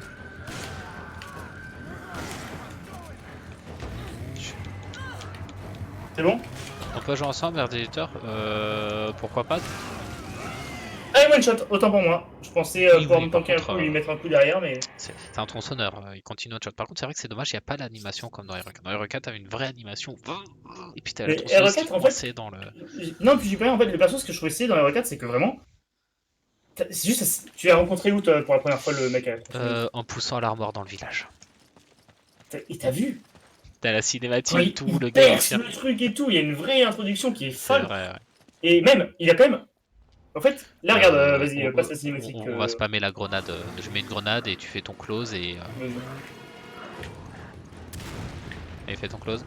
C'est bon? On peut jouer ensemble, Verdilator pourquoi pas? Allez, one shot, autant pour moi. Je pensais Oui, pouvoir oui, me par tanker un contre, coup, lui mettre un coup derrière, mais. c'est un tronçonneur, il continue notre shot. Par contre, c'est vrai que c'est dommage, il n'y a pas l'animation comme dans RE4. Dans RE4, t'avais une vraie animation, et puis t'avais la Mais tronçonneuse qui RE4, en fait. coinçait dans le. Non, puis j'ai pas en fait, le perso, ce que je trouvais stylé dans RE4, c'est que vraiment. C'est juste, tu as rencontré où, toi, pour la première fois, le mec à la tronçonneuse En poussant l'armoire dans le village. Et t'as vu? T'as la Quand cinématique, tout, il le gars il perce tire. le truc et tout, il y a une vraie introduction qui est C'est folle. vrai, ouais. Et même, il a quand même. En fait, là, regarde, vas-y, On, passe la cinématique. on va spammer la grenade. Je mets une grenade et tu fais ton close et. Vas-y. Allez, fais ton close.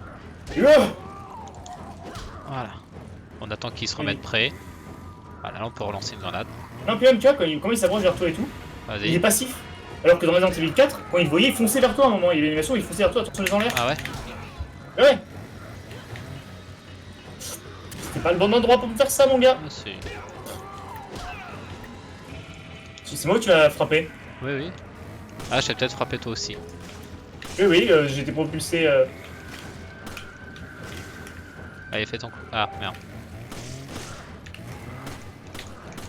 Et oh Voilà. On attend qu'ils se remettent prêts. Voilà, là on peut relancer une grenade. non, puis même, tu vois, quand il s'approche vers toi et tout, il est Vas-y. passif. Alors que dans Resident Evil 4, quand il te voyait, il fonçait vers toi à un moment. Il y avait l'animation, il fonçait vers toi, attention les en l'air. Ah ouais? Ouais. C'était pas le bon endroit pour me faire ça, mon gars. Ah, c'est. C'est moi où tu l'as frappé. Oui, oui. Ah, je t'ai peut-être frappé toi aussi. Oui, oui, j'ai été propulsé. Allez, fais ton coup. Ah, merde.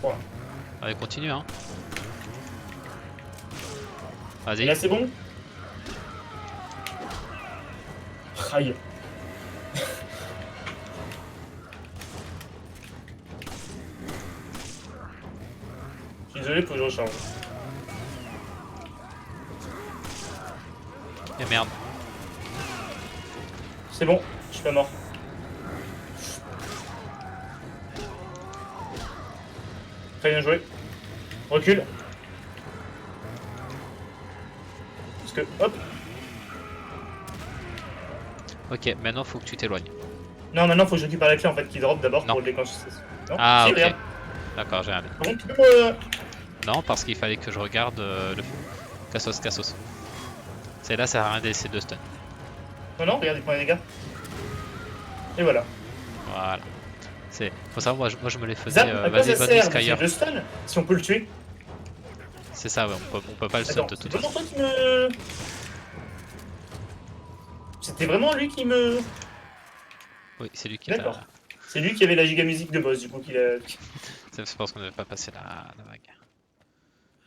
Voilà. Allez, continue, hein. Et Vas-y. là, c'est bon. Aïe. Je suis désolé, faut que je recharge. Et merde. C'est bon, je suis pas mort. Très bien joué. Recule. Parce que, hop. Ok, maintenant faut que tu t'éloignes. Non, maintenant faut que je récupère la clé en fait qui drop d'abord Non. pour le déclencher. Non, Ah, si, ok. regarde. D'accord, j'ai regardé. Par contre, Non, parce qu'il fallait que je regarde le Cassos. C'est là, ça sert à rien d'essayer de stun. Non, non, regarde, il prend les dégâts. Et voilà. Voilà. Faut savoir, moi je me les faisais. Zap, à quoi Vas-y, ça bonne sert? Skyr. C'est le stun si on peut le tuer. C'est ça, ouais, on peut pas le stun Attends, de c'est toute vraiment façon. toi qui me. C'était vraiment lui qui me. Oui, c'est lui qui D'accord. l'a. C'est lui qui avait la giga musique de boss, du coup, qu'il a. C'est parce qu'on n'avait pas passé la vague.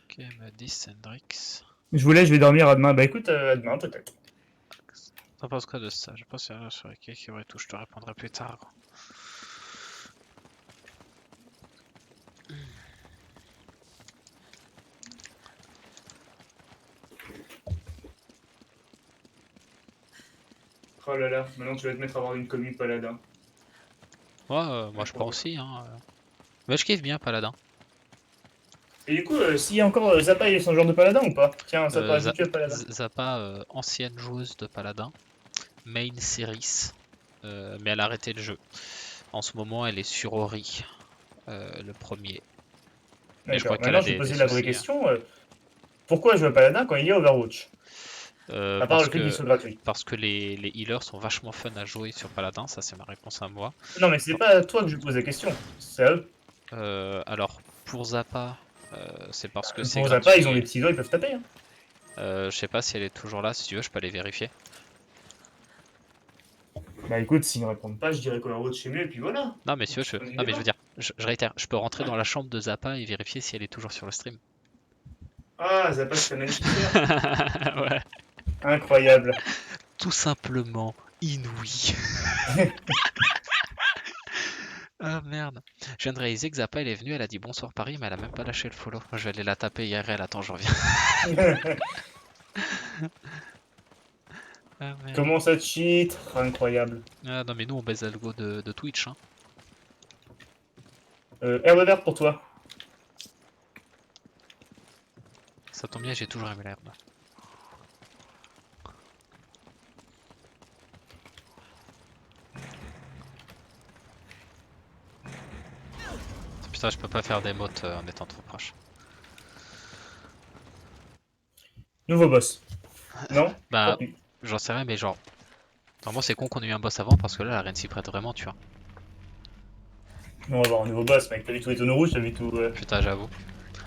Ok, me dit Sendrix. Je voulais, je vais dormir à demain. Bah écoute, à demain peut-être. T'en penses quoi de ça? Je pense que sur les qui aurait tout, je te répondrai plus tard. Oh là là, maintenant tu vas te mettre à avoir une commu paladin. Ouais, moi je prends aussi. Hein. Mais je kiffe bien Paladin. Et du coup, s'il y a encore Zappa, il est son genre de paladin ou pas? Tiens, Zappa, Za- habitué paladin. Zappa, ancienne joueuse de Paladin, main series, mais elle a arrêté le jeu. En ce moment, elle est sur Ori, le premier. Mais je crois D'accord, qu'elle a maintenant je vais des poser la vraie soucis. question. Pourquoi jouer à paladin quand il y a Overwatch? À part Parce le fait qu'il que, soit gratuit. parce que les healers sont vachement fun à jouer sur Paladin, ça c'est ma réponse à moi. Non, mais c'est pas à toi que je pose la question, c'est à eux. Alors, pour Zappa, c'est parce que c'est Pour gratuit. Zappa, ils ont des petits doigts, ils peuvent taper. Hein. Je sais pas si elle est toujours là, si tu veux, je peux aller vérifier. Bah écoute, s'ils ne répondent pas, je dirais qu'Overwatch c'est mieux, et puis voilà. Non, mais si tu veux, On y non, mais je va. veux dire, je réitère, je peux rentrer dans la chambre de Zappa et vérifier si elle est toujours sur le stream. Ah, Zappa, c'est un magnifique. Ouais. Incroyable. Tout simplement inouï. Ah merde. Je viens de réaliser que Zappa elle est venue, elle a dit bonsoir Paris, mais elle a même pas lâché le follow. Je vais aller la taper IRL, attends, je reviens. Ah merde. Comment ça cheat? Incroyable. Ah non, mais nous on baise l'algo de Twitch. Hein. Herbe verte pour toi. Ça tombe bien, j'ai toujours aimé l'herbe. Putain, je peux pas faire des motes en étant trop proche. Nouveau boss. Non? Tant Bah, pis. j'en sais rien, mais genre, normalement c'est con qu'on ait eu un boss avant parce que là l'arène s'y prête vraiment, tu vois. On va voir un nouveau boss, mec. T'as vu tous les tonneaux rouges, t'as vu tout. Putain, j'avoue.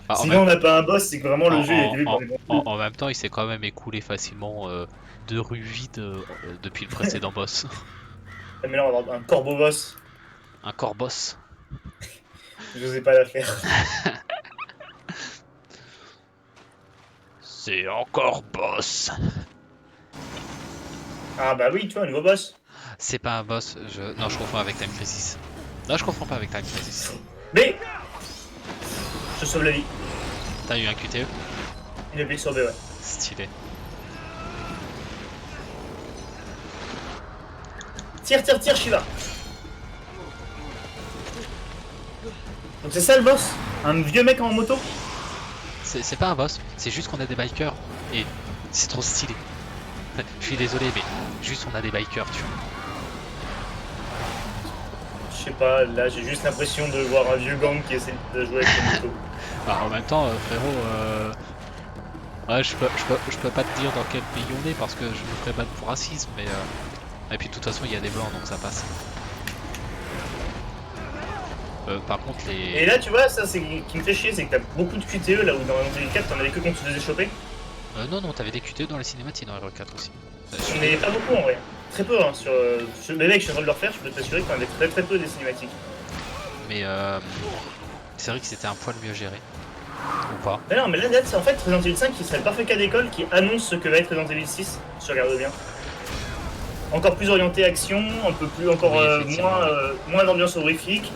Bah, Si là on n'a pas un boss, c'est que vraiment le jeu il a été vu par les bons coups. en même temps, il s'est quand même écoulé facilement 2 rues vides depuis le précédent boss. Ah, mais là on va avoir un corbeau boss. Un corps boss. Je n'osais pas la faire. C'est encore boss. Ah bah oui, tu vois, un nouveau boss. C'est pas un boss, non, je confonds avec Time Crisis. Non, je confonds pas avec Time Crisis. Mais je sauve la vie. T'as eu un QTE? Une appli sur B, ouais. Stylé. Tire, tire, tire, Shiva. Donc c'est ça le boss? Un vieux mec en moto? C'est pas un boss, c'est juste qu'on a des bikers et c'est trop stylé. Je suis désolé, mais juste on a des bikers, tu vois. Je sais pas, là j'ai juste l'impression de voir un vieux gang qui essaie de jouer avec une moto. Bah, en même temps, frérot, ouais, je peux pas te dire dans quel pays on est parce que je me ferais battre pour racisme, mais et puis de toute façon, il y a des blancs donc ça passe. Par contre, Et là tu vois, ça c'est qui me fait chier, c'est que t'as beaucoup de QTE là où dans Resident Evil 4 t'en avais que quand tu te faisais choper. Non, non, t'avais des QTE dans les cinématiques dans RE4 aussi. Mais pas beaucoup en vrai. Très peu hein, les mecs, je suis en train de le refaire, je peux t'assurer que t'en avais très très peu des cinématiques. Mais c'est vrai que c'était un poil mieux géré. Ou pas. Mais non, mais là, c'est en fait Resident Evil 5 qui serait le parfait cas d'école qui annonce ce que va être Resident Evil 6, si tu regardes bien. Encore plus orienté action, un peu plus, encore Oui, effectivement. moins d'ambiance horrifique,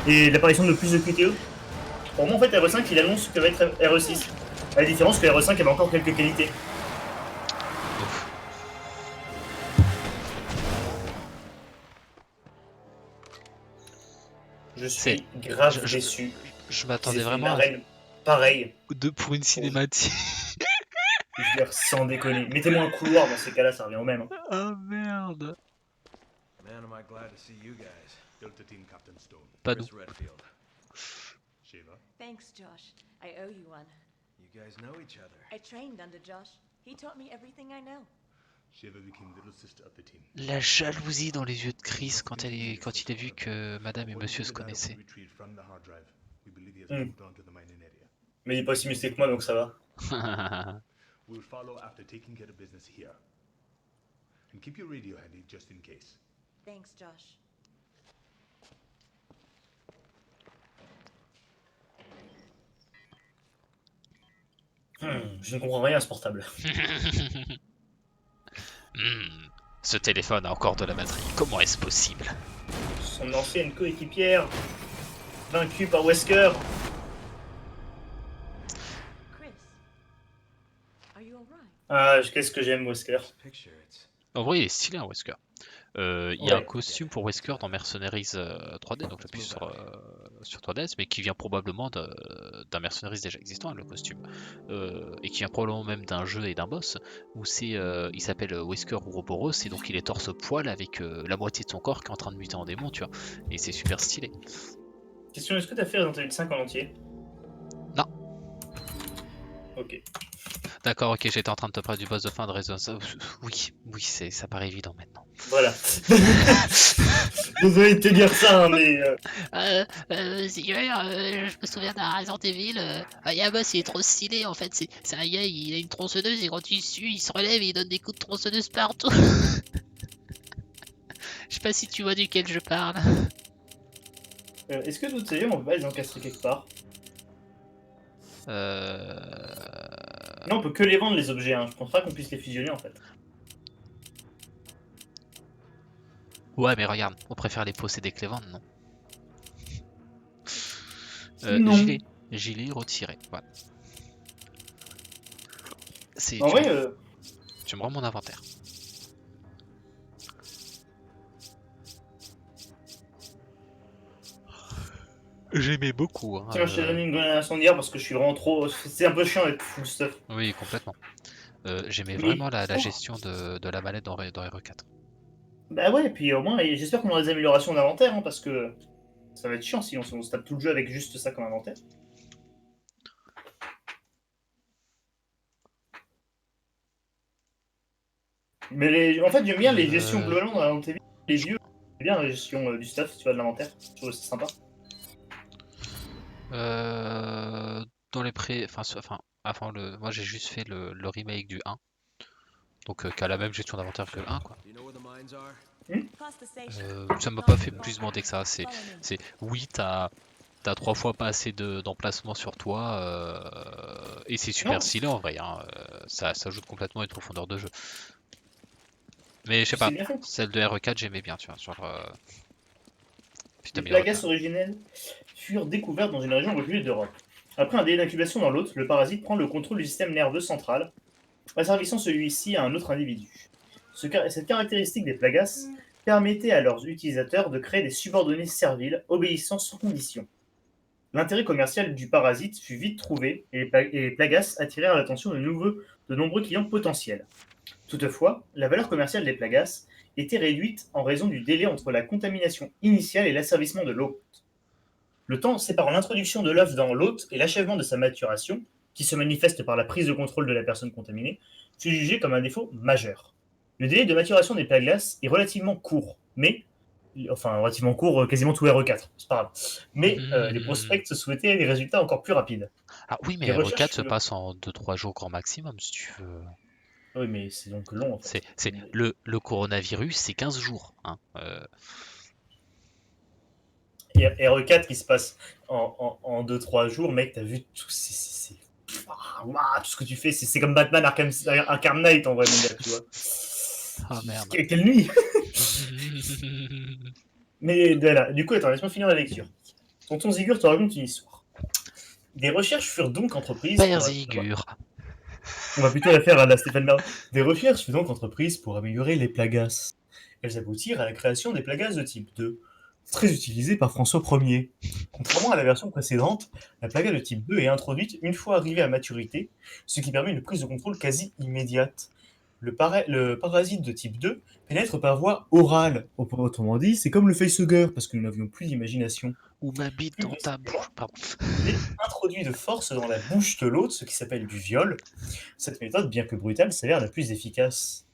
et l'apparition de plus de QTE. Pour moi, en fait, RE5 il annonce ce que va être RE6. À la différence que RE5 avait encore quelques qualités. Ouf. Je suis grave déçu. Je Ils m'attendais aient fait vraiment une à arène pareil. pour une cinématique. Je veux dire, sans déconner. Mettez-moi un couloir dans ces cas-là, ça revient au même. Hein. Oh merde. Man, am I glad to see you guys. Delta Team Captain Stone. Pas nous. Chris Redfield. Shiva. Thanks, Josh. I owe you one. You guys know each other. I trained under Josh. He taught me everything I know. Shiva became little sister of the team. La jalousie dans les yeux de Chris quand il a vu que madame et monsieur se connaissaient. Retrieved from the hard drive. We believe he has Hmm. moved on to the mining area. Mais il est pas aussi musclé que moi, donc ça va. We will follow after taking care of business here. And keep your radio handy just in case. Thanks, Josh. Je ne comprends rien à ce portable. Ce téléphone a encore de la batterie. Comment est-ce possible? Son ancienne coéquipière, vaincue par Wesker. Chris, are you alright? Ah, qu'est-ce que j'aime Wesker. This picture, it's En vrai, il est stylé, un Wesker. Il y a un Ouais. costume pour Wesker dans Mercenaries 3D, donc j'appuie sur 3DS, mais qui vient probablement d'un Mercenaries déjà existant, le costume. Et qui vient probablement même d'un jeu et d'un boss, où il s'appelle Wesker Ouroboros, et donc il est torse-poil avec la moitié de son corps qui est en train de muter en démon, tu vois. Et c'est super stylé. Question, est-ce que t'as fait Resident Evil 5 en entier? Non. Ok. D'accord, ok, j'étais en train de te parler du boss de fin de Resident. Oui, ça paraît évident maintenant. Voilà. Désolé de te dire ça, hein, mais... Je me souviens d'un Resident Evil. Il y a un boss, il est trop stylé en fait. C'est un gars, il a une tronçonneuse et quand tu sues, il se relève et il donne des coups de tronçonneuse partout. Je sais pas si tu vois duquel je parle. Est-ce que toutes ces on peut pas les encastrer quelque part? Non, on peut que les vendre, les objets. Hein. Je pense pas qu'on puisse les fusionner, en fait. Ouais, mais regarde, on préfère les posséder que les vendre, non? Non. Gilet retiré, voilà. En vrai, Tu me rends mon inventaire. J'aimais beaucoup. Hein, tiens, je t'ai donné une grenade incendiaire parce que je suis vraiment trop... C'est un peu chiant d'être full stuff. Oui, complètement. J'aimais Oui. vraiment la gestion de la mallette dans RE4. Bah ouais, et puis au moins, et j'espère qu'on aura des améliorations d'inventaire, hein, parce que ça va être chiant si on se tape tout le jeu avec juste ça comme inventaire. Mais en fait, j'aime bien les gestions Euh, globalement dans la TV. Les vieux, j'aime bien la gestion du stuff, tu vois, de l'inventaire. Je trouve que c'est sympa. Dans les pré... Enfin, avant moi j'ai juste fait le remake du 1. Donc qui a la même gestion d'inventaire que le 1 quoi. Do you know where the mines are? Past the station. Ça m'a Past pas the fait bar. plus demander que ça. Follow me. C'est oui, t'as 3 fois pas assez d'emplacement sur toi et c'est super Non, stylé en vrai. Hein, ça ajoute complètement une profondeur de jeu. Mais je sais c'est pas, bien fait. celle de RE4 j'aimais bien, tu vois. Genre, puis Les t'améliorais plagas originelles furent découvertes dans une région reculée d'Europe. Après un délai d'incubation dans l'hôte, le parasite prend le contrôle du système nerveux central, asservissant celui-ci à un autre individu. Cette caractéristique des plagas permettait à leurs utilisateurs de créer des subordonnés serviles obéissant sans condition. L'intérêt commercial du parasite fut vite trouvé et les plagas attirèrent l'attention de nombreux clients potentiels. Toutefois, la valeur commerciale des plagas était réduite en raison du délai entre la contamination initiale et l'asservissement de l'hôte. Le temps séparant l'introduction de l'œuf dans l'hôte et l'achèvement de sa maturation, qui se manifeste par la prise de contrôle de la personne contaminée, fut jugé comme un défaut majeur. Le délai de maturation des plagas est relativement court, quasiment tout RE4, c'est pas grave. Mais les prospects souhaitaient des résultats encore plus rapides. Ah oui, Des mais recherches RE4 se sur le... passe en 2-3 jours grand maximum si tu veux. Oui, mais c'est donc long en fait. C'est le coronavirus, c'est 15 jours. Hein. Et RE4 qui se passe en 2-3 jours, mec, t'as vu tout, tout ce que tu fais, c'est comme Batman Arkham Knight en vrai, mon gars, tu vois. Ah merde. Quelle nuit. Mais voilà, du coup, attends, laisse-moi finir la lecture. Tonton Zigur te raconte une histoire. Des recherches furent donc entreprises Père pour... Zigur. On va plutôt la faire à la Stéphane Bern. Des recherches furent donc entreprises pour améliorer les plagas. Elles aboutirent à la création des plagas de type 2, très utilisées par François Ier. Contrairement à la version précédente, la plaga de type 2 est introduite une fois arrivée à maturité, ce qui permet une prise de contrôle quasi immédiate. Le parasite de type 2 pénètre par voie orale. Autrement dit, c'est comme le facehugger, parce que nous n'avions plus d'imagination. Ou ma bite Plus dans ta bouche. Pardon. Il est introduit de force dans la bouche de l'autre, ce qui s'appelle du viol. Cette méthode, bien que brutale, s'avère la plus efficace.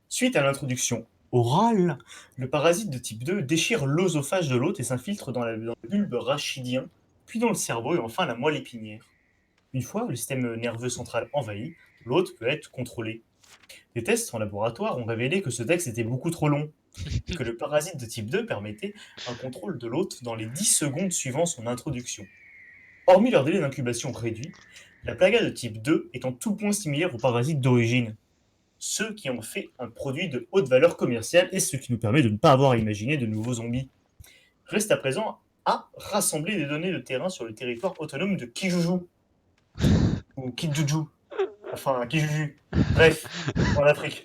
Suite à l'introduction orale, le parasite de type 2 déchire l'œsophage de l'hôte et s'infiltre dans le bulbe rachidien, puis dans le cerveau et enfin la moelle épinière. Une fois le système nerveux central envahi, l'hôte peut être contrôlé. Des tests en laboratoire ont révélé que ce texte était beaucoup trop long, et que le parasite de type 2 permettait un contrôle de l'hôte dans les 10 secondes suivant son introduction. Hormis leur délai d'incubation réduit, la plaga de type 2 est en tout point similaire aux parasites d'origine, ceux qui ont fait un produit de haute valeur commerciale et ce qui nous permet de ne pas avoir à imaginer de nouveaux zombies. Reste à présent à rassembler des données de terrain sur le territoire autonome de Kijuju, ou Kijuju, enfin Kijuju, bref, en Afrique.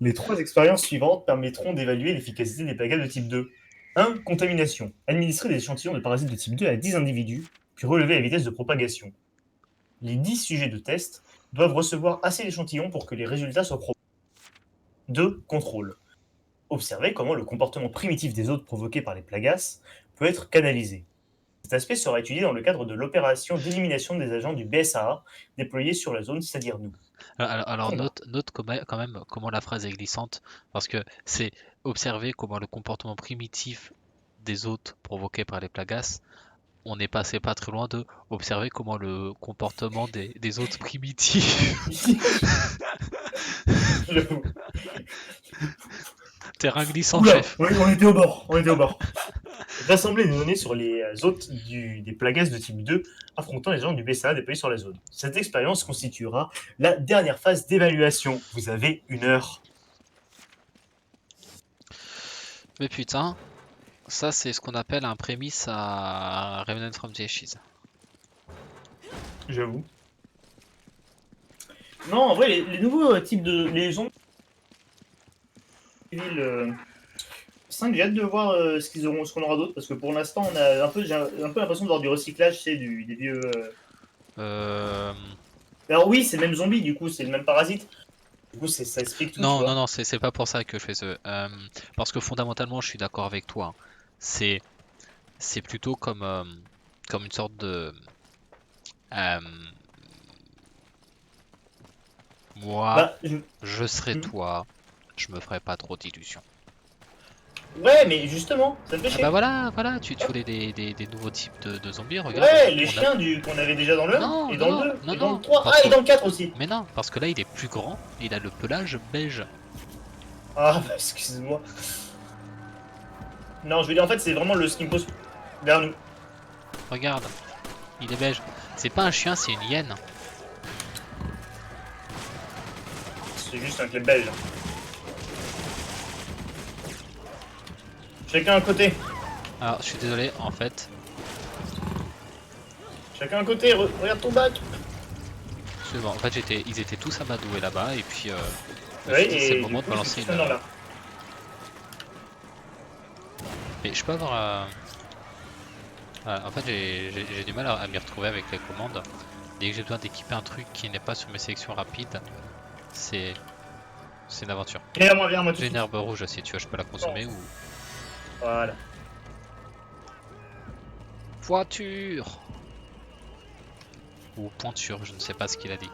Les 3 expériences suivantes permettront d'évaluer l'efficacité des plagas de type 2. 1. Contamination. Administrer des échantillons de parasites de type 2 à 10 individus, puis relever la vitesse de propagation. Les 10 sujets de test doivent recevoir assez d'échantillons pour que les résultats soient probants. 2. Contrôle. Observer comment le comportement primitif des hôtes provoqué par les plagas peut être canalisé. Cet aspect sera étudié dans le cadre de l'opération d'élimination des agents du BSAA déployés sur la zone, c'est-à-dire nous. Alors Combat. note quand même comment la phrase est glissante, parce que c'est observer comment le comportement primitif des hôtes provoqué par les plagas, on est passé pas très loin de observer comment le comportement des hôtes primitifs. J'avoue. Terrain glissant, Oula, chef. oui, on était au bord, on était au bord. Rassembler des données sur les hôtes des plagas de type 2 affrontant les gens du BSA déployés sur la zone. Cette expérience constituera la dernière phase d'évaluation. Vous avez 1 heure. Mais putain, ça c'est ce qu'on appelle un prémisse à Revenant from the Ashes. J'avoue. Non, en vrai, les nouveaux types de... Les zombies... 5, j'ai hâte de voir ce qu'on aura d'autre, parce que pour l'instant, j'ai un peu l'impression de voir du recyclage, c'est des vieux... Alors oui, c'est le même zombie, du coup, c'est le même parasite. Du coup, ça explique tout, tu Non, vois. non, non, c'est pas pour ça que je fais ce. Parce que fondamentalement, je suis d'accord avec toi. Hein. C'est plutôt comme une sorte de. euh, Moi, Bah, je serai Hmm. toi. Je me ferai pas trop d'illusions. Ouais, mais justement, ça me fait Ah chier. bah voilà, tu voulais des nouveaux types de zombies, regarde. Ouais, les on a- chiens qu'on avait déjà dans le 1, Non, et dans non, le 2, non, et dans non, le 3. parce Ah, que- et dans le 4 aussi. Mais non, parce que là il est plus grand, il a le pelage beige. Ah, bah, excuse-moi. Non, je veux dire, en fait, c'est vraiment le skin pose vers nous. Regarde, il est beige. C'est pas un chien, c'est une hyène. C'est juste un club belge. Chacun un côté. Alors, je suis désolé, en fait, Chacun un côté, regarde ton bac. excuse-moi, en fait ils étaient tous amadoués là-bas et puis je me Ouais, suis dit, c'est et le moment du de coup, balancer je suis là. Mais je peux avoir... en fait j'ai du mal à m'y retrouver avec les commandes. Dès que j'ai besoin d'équiper un truc qui n'est pas sur mes sélections rapides, c'est une aventure. Viens à moi, tout de J'ai une suite. herbe rouge si tu veux, je peux la consommer ou... Voilà. Voiture. Ou pointure, je ne sais pas ce qu'il a dit.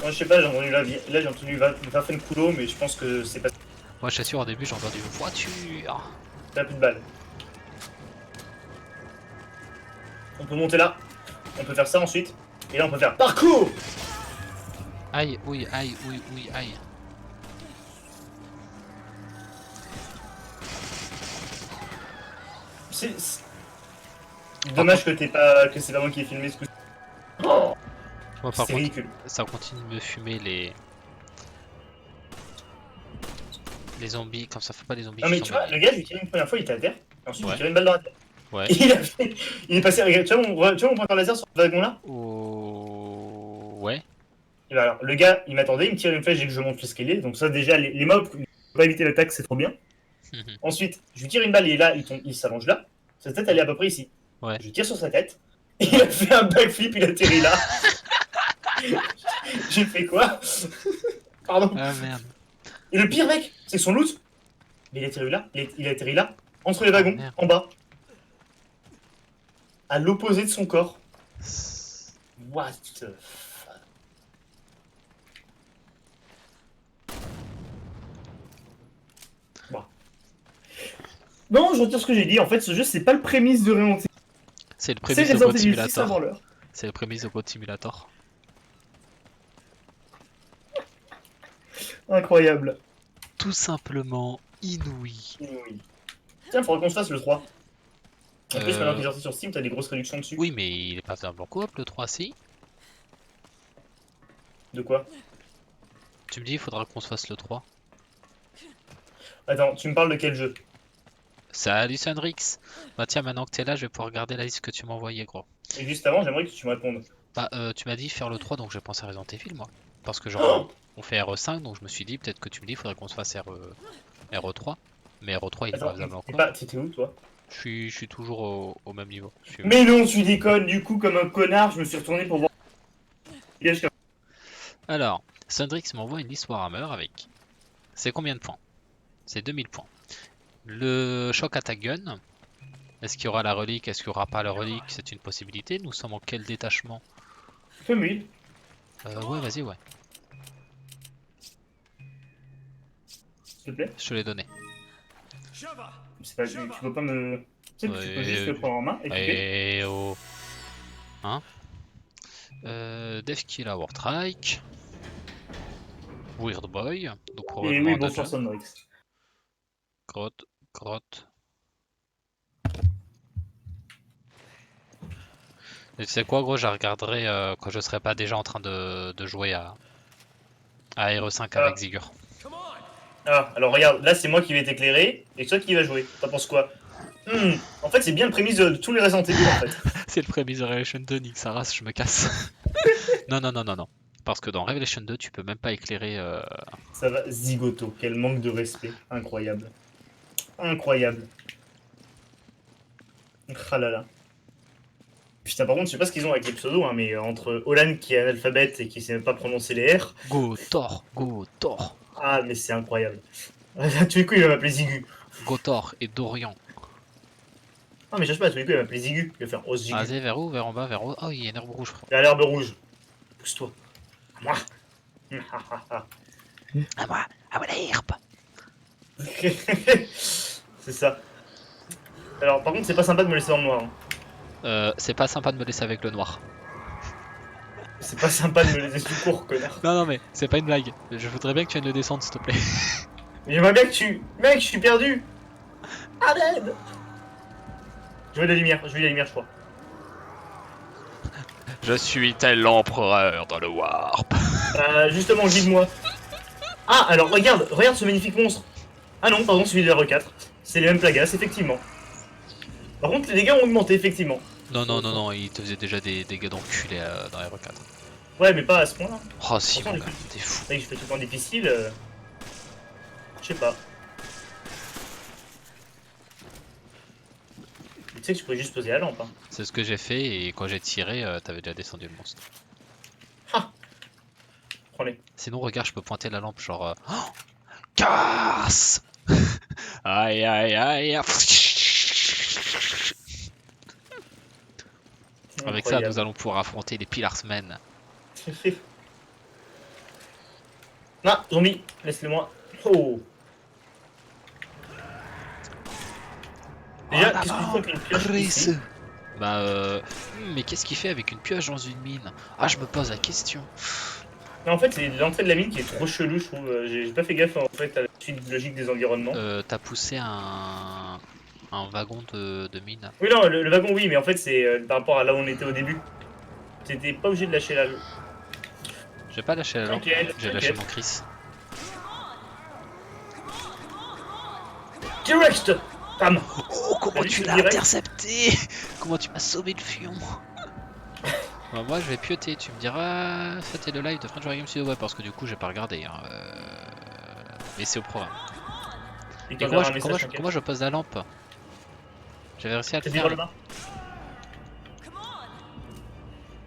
Moi, je sais pas, j'ai entendu là, j'ai entendu Waffenkulo, mais je pense que c'est pas. Moi je suis sûr au début j'ai entendu voiture. T'as plus de balles. On peut monter là. On peut faire ça ensuite. Et là, on peut faire parcours. Aïe, oui, aïe, oui, oui, aïe. C'est dommage que c'est pas moi qui ai filmé ce coup. Oh, Moi par c'est contre, ridicule. ça continue de me fumer les zombies, comme ça fait pas des zombies. Non qui mais sont tu vois, menés. le gars, je lui tire une première fois, il était à terre. Et ensuite, je Ouais. lui tire une balle dans la tête. Ouais. Et il est passé. Regarde, tu vois mon pointeur laser sur ce wagon là. Oh... Ouais. Et ben alors, le gars, il m'attendait, il me tire une flèche dès que je monte l'escalier. Donc ça, déjà, les mobs, pour pas éviter l'attaque, c'est trop bien. Ensuite, je lui tire une balle et là, il s'allonge là. Sa tête, elle est à peu près ici. Ouais. Je tire sur sa tête. Et il a fait un backflip, il atterrit là. J'ai fait quoi? Pardon. Ah merde. Et le pire, mec, c'est son loot. Mais il atterrit là. Il atterrit là, entre les wagons, Merde. en bas. À l'opposé de son corps. What the fuck? Bon. Non, je retire ce que j'ai dit. En fait, ce jeu, c'est pas le prémisse de Resident Evil. C'est le C'est prémisse de Resident God Evil 6 avant Simulator. l'heure. C'est le prémisse de God Simulator. Incroyable. Tout simplement inouï. Oui. Tiens, faudrait qu'on se fasse le 3. En plus, Euh. maintenant qu'il est sorti sur Steam, t'as des grosses réductions dessus. Oui, mais il est pas faisable en coop le 3, si. De quoi? Tu me dis, il faudra qu'on se fasse le 3. Attends, tu me parles de quel jeu? Salut Sunrix. Bah tiens, maintenant que t'es là, je vais pouvoir regarder la liste que tu m'as envoyée, gros. Et juste avant, j'aimerais que tu me répondes. Bah, tu m'as dit faire le 3, donc j'ai pensé à Resident Evil, moi. Parce que genre, on fait RE5, donc je me suis dit, peut-être que tu me dis, il faudrait qu'on se fasse RE3. Mais RE3, il est pas Attends, faisable en coop. t'étais où, toi? Je suis toujours au même niveau. Mais non, tu déconnes, du coup, comme un connard, je me suis retourné pour voir. Alors, Sundrix m'envoie une liste Warhammer avec... C'est combien de points? C'est 2000 points. Le choc attack gun. Est-ce qu'il y aura la relique? Est-ce qu'il n'y aura pas la relique? C'est une possibilité. Nous sommes en quel détachement? Fais 1000. Ouais, vas-y, ouais. S'il te plaît. Je te l'ai donné. C'est pas, tu peux pas me. Tu sais que tu peux juste le prendre en main et couper. Et oh. Hein? Death Killer Wartrike. Weird Boy. Donc Et probablement oui, un bonsoir, dungeon. Sonrix. Grotte. Et tu sais quoi, gros, je la regarderai quand je serai pas déjà en train de jouer à RE5 avec Zigur. Ah, alors regarde, là c'est moi qui vais t'éclairer et toi qui vas jouer. T'en penses quoi? En fait, c'est bien le prémisse de tous les Resident Evil en fait. C'est le prémisse de Revelation 2, nique sa race, je me casse. Non. Parce que dans Revelation 2, tu peux même pas éclairer. Ça va, Zigoto, quel manque de respect. Incroyable. Incroyable. Ah là là. Putain, par contre, je sais pas ce qu'ils ont avec les pseudos, hein, mais entre Olan qui est analphabète et qui sait même pas prononcer les R. Go Thor. Ah, mais c'est incroyable. À tous les coups, il va m'appeler Zigu. Gotor et Dorian. Ah, mais cherche pas, à tous les coups, il va m'appeler Zigu. Il va faire Os Zigu. Vas-y, vers où? Vers en bas, vers où? Oh, il y a une herbe rouge, frère. Il a l'herbe rouge. Pousse-toi. À moi. À moi. Ah ouais, la herbe. C'est ça. Alors, par contre, c'est pas sympa de me laisser dans le noir. Hein. C'est pas sympa de me laisser avec le noir. C'est pas sympa de me laisser tout court, connard. Non, non, mais c'est pas une blague. Je voudrais bien que tu viennes le descendre, s'il te plaît. Mais j'aimerais bien que tu... Mec, je suis perdu. Ah, l'aide. Je veux la lumière, je crois. Je suis tel l'empereur dans le warp. Justement, guide-moi. Ah, alors, regarde ce magnifique monstre. Ah non, pardon, celui de la RE4. C'est les mêmes plagas, effectivement. Par contre, les dégâts ont augmenté, effectivement. Non, non, non, non, il te faisait déjà des dégâts d'enculé dans RE4. Ouais, mais pas à ce point-là. Oh si, Pourtant, mon les gars, coups- t'es fou. Mec, je fais tout le temps difficile. Je sais pas. Tu sais que tu pourrais juste poser la lampe. Hein. C'est ce que j'ai fait et quand j'ai tiré, t'avais déjà descendu le monstre. Prends-les. Sinon, regarde, je peux pointer la lampe, genre. Oh casse. Aïe, aïe, aïe. Avec ça, nous allons pouvoir affronter les Pillarsmen. Ah, zombie, laisse-le-moi. Oh. Déjà, qu'est-ce que tu fais avec une pioche ici? Bah, mais qu'est-ce qu'il fait avec une pioche dans une mine? Ah, je me pose la question. Non, en fait, c'est l'entrée de la mine qui est trop chelou, je trouve. J'ai pas fait gaffe en fait à la suite logique des environnements. T'as poussé un wagon de mine. Oui, non, le wagon, oui, mais en fait, c'est par rapport à là où on était au début. T'étais pas obligé de lâcher la. J'ai pas lâché la lampe, T'inquiète, j'ai lâché t'inquiète. mon Chris. Direct. Pam. Oh, comment T'as vu tu ce l'as direct intercepté? Comment tu m'as sauvé le fion? Bah, moi je vais pioter, tu me diras c'était le live de French War Game Studio, ouais, parce que du coup j'ai pas regardé hein. Mais c'est au programme. Et Et comment je pose la lampe? J'avais réussi à le C'est faire. le bas.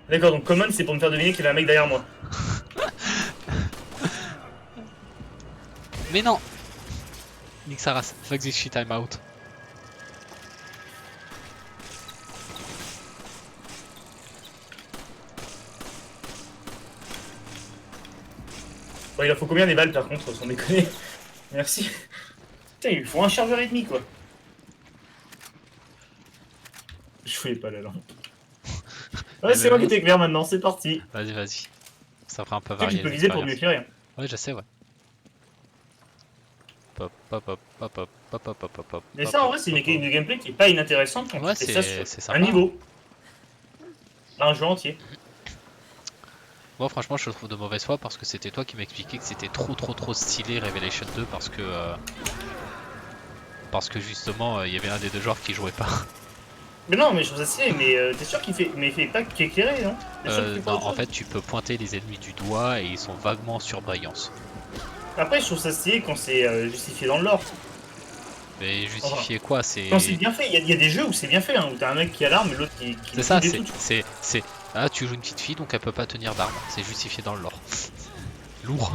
D'accord, donc common c'est pour me faire deviner qu'il y avait un mec derrière moi. Mais non! Nick Saras, fuck this shit, I'm out. Bon, il en faut combien des balles par contre, sans déconner. Merci. Putain, il faut un chargeur et demi quoi. Je voulais pas la lampe. Ouais, c'est moi qui t'éclaire maintenant, c'est parti. Vas-y, vas-y. Ça fera un peu Tu sais que varier. tu peux les viser pour mieux expériences. éclairer. Ouais, je sais, ouais. Pop, pop, pop, pop, pop, pop, pop, pop, pop. Mais ça en vrai, c'est une mécanique de gameplay qui est pas inintéressante quand Ouais, tu fais ça c'est sur sympa. un niveau. Un jeu entier. Moi, franchement, je le trouve de mauvaise foi parce que c'était toi qui m'expliquais que c'était trop stylé Revelation 2 parce que justement, il y avait un des deux joueurs qui jouait pas. Mais non, mais je trouve ça stylé, mais t'es sûr qu'il fait. Mais il fait pas qu'éclairer, non? T'es sûr qu'il fait pas Non, autre en chose fait, tu peux pointer les ennemis du doigt et ils sont vaguement en surbrillance. Après, je trouve ça stylé quand c'est justifié dans le lore. Mais justifier quoi? C'est. Quand c'est bien fait, il y a des jeux où c'est bien fait, hein, où t'as un mec qui a l'arme et l'autre qui C'est ça, qui détruit. c'est. Ah, tu joues une petite fille donc elle peut pas tenir d'arme. C'est justifié dans le lore. Lourd.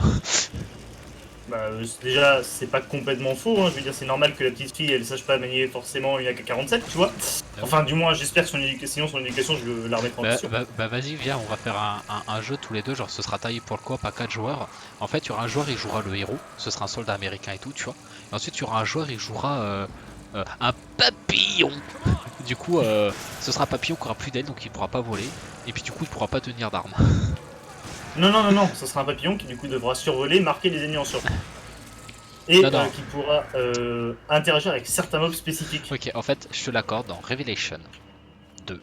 Bah, déjà, c'est pas complètement faux, hein. Je veux dire, c'est normal que la petite fille elle sache pas manier forcément une AK-47, tu vois. Enfin, du moins, j'espère que sinon son éducation, je la remettrai en question. Bah vas-y, viens, on va faire un jeu tous les deux. Genre, ce sera taillé pour le coop à 4 joueurs. En fait, il y aura un joueur, il jouera le héros. Ce sera un soldat américain et tout, tu vois. Et ensuite, il y aura un joueur, il jouera un papillon. Du coup, ce sera un papillon qui aura plus d'aile donc il pourra pas voler. Et puis, du coup, il pourra pas tenir d'armes. Non, ça sera un papillon qui du coup devra survoler, marquer les ennemis en survie. Et Non. qui pourra interagir avec certains mobs spécifiques. Ok, en fait, je te l'accorde, dans Revelation 2,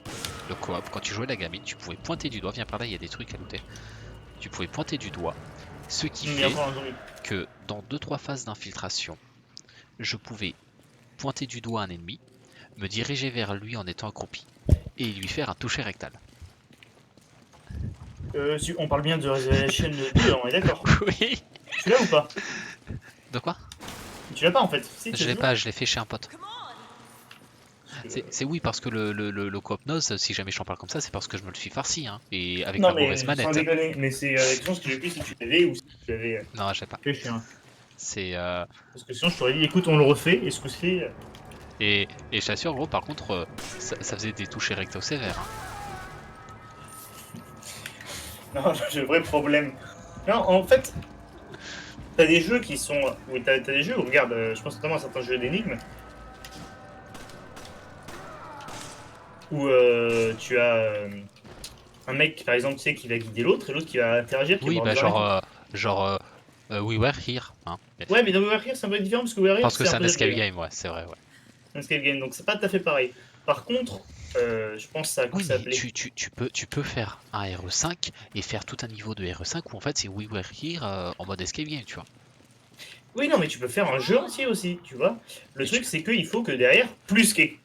le coop, quand tu jouais la gamine, tu pouvais pointer du doigt, viens par là, il y a des trucs à looter. Tu pouvais pointer du doigt, ce qui Il y a fait encore un zombie. que dans 2-3 phases d'infiltration, je pouvais pointer du doigt un ennemi, me diriger vers lui en étant accroupi, et lui faire un toucher rectal. On parle bien de Revelation 2, on est d'accord. Oui. Tu l'as ou pas? De quoi? Tu l'as pas en fait. Si, tu Je l'ai l'as. pas, je l'ai fait chez un pote. C'est oui, parce que le coop nose, si jamais je t'en parle comme ça, c'est parce que je me le suis farci, hein, et avec Non, ma mais mauvaise sans manette. déconner, mais c'est la question que j'ai pris si tu l'avais ou si tu l'avais Non, je sais pas. fait chez un. C'est Parce que sinon, je t'aurais dit, écoute, on le refait, et ce coup-ci. et je t'assure, gros, par contre, ça faisait des touchés recto sévères. Hein. Non, j'ai un vrai problème. Non, en fait, t'as des jeux qui sont. Oui, t'as des jeux où, regarde, je pense notamment à certains jeux d'énigmes. Où tu as un mec, par exemple, tu sais, qui va guider l'autre et l'autre qui va interagir, qui Oui, va bah avoir des armes. genre We Were Here, hein. Ouais, mais dans Warrior, c'est un peu différent parce que Warrior, Parce que c'est un c'est un peu escape game. game, ouais, c'est vrai, ouais. Un escape game, donc c'est pas tout à fait pareil. Par contre, je pense que ça a Oui, mais s'appelait. tu peux faire un RE5 et faire tout un niveau de RE5 où en fait c'est We Were Here en mode escape game, tu vois. Oui, non, mais tu peux faire un jeu entier aussi, tu vois. Le Et truc, c'est qu'il faut que derrière, plus qu'il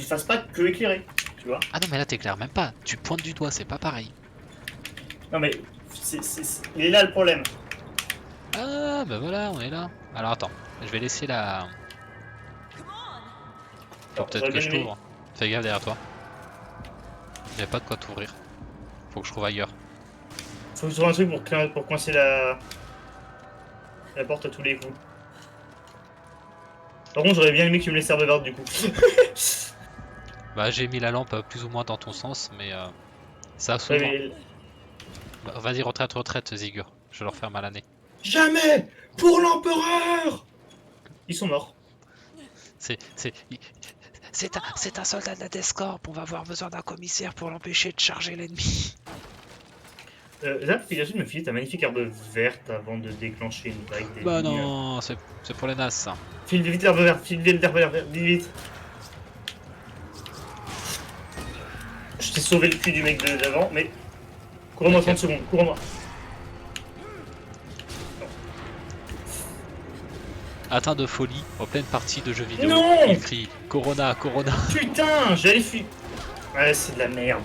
fasse pas que éclairer, tu vois. Ah non, mais là t'éclaires même pas, tu pointes du doigt, c'est pas pareil. Non, mais il est là le problème. Ah, bah voilà, on est là. Alors attends, je vais laisser la. Faut Alors, peut-être j'aurais que bien je aimé. t'ouvre. Fais gaffe derrière toi. Y'a pas de quoi t'ouvrir. Faut que je trouve ailleurs. Faut que je trouve un truc pour coincer la porte à tous les coups. Par contre, j'aurais bien aimé que tu me laisses serve du coup. Bah j'ai mis la lampe plus ou moins dans ton sens, mais ça Ouais, s'ouvre. mais Bah, vas-y, retraite, Zigur. Je vais leur faire mal à nez. jamais pour l'empereur. Ils sont morts. C'est. C'est un soldat de la Death Corp, on va avoir besoin d'un commissaire pour l'empêcher de charger l'ennemi. Zap, fais gaffe de me filer ta magnifique herbe verte avant de déclencher une vague des Bah lignes. non, c'est pour les nazes ça. File vite l'herbe verte, file vite l'herbe verte, vite. Je t'ai sauvé le cul du mec d'avant, mais. Cours-moi 30 secondes, cours-moi. Atteint de folie, en pleine partie de jeux vidéo, Non il crie Corona, Corona. Putain, j'allais fuir. Ouais, c'est de la merde.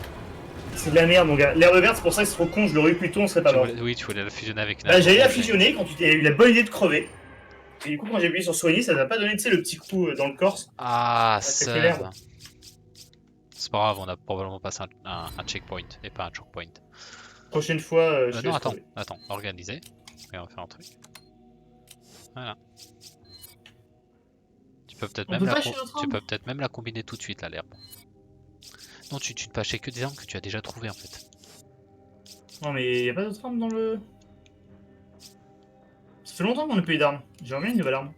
C'est de la merde, mon gars. L'herbe verte, c'est pour ça que c'est trop con, je l'aurais eu plus tôt, on serait pas mort. Oui, tu voulais la fusionner avec Bah, j'allais la fusionner quand tu as eu la bonne idée de crever. Et du coup, quand j'ai appuyé sur soigner, ça t'a pas donné, tu sais, le petit coup dans le corps. Ah, Ça fait l'herbe. c'est pas grave, on a probablement passé un checkpoint et pas un chokepoint. Prochaine fois, je te Non, laisse crever. attends, organisé. Et on va faire un truc. Voilà. Tu peux peut-être On même, peut pas acheter d'autres armes même la combiner tout de suite, là, l'herbe. Non, tu ne peux acheter que des armes que tu as déjà trouvées en fait. Non, mais y a pas d'autres armes dans le. Ça fait longtemps qu'on n'a plus eu d'armes. J'aimerais bien une nouvelle arme.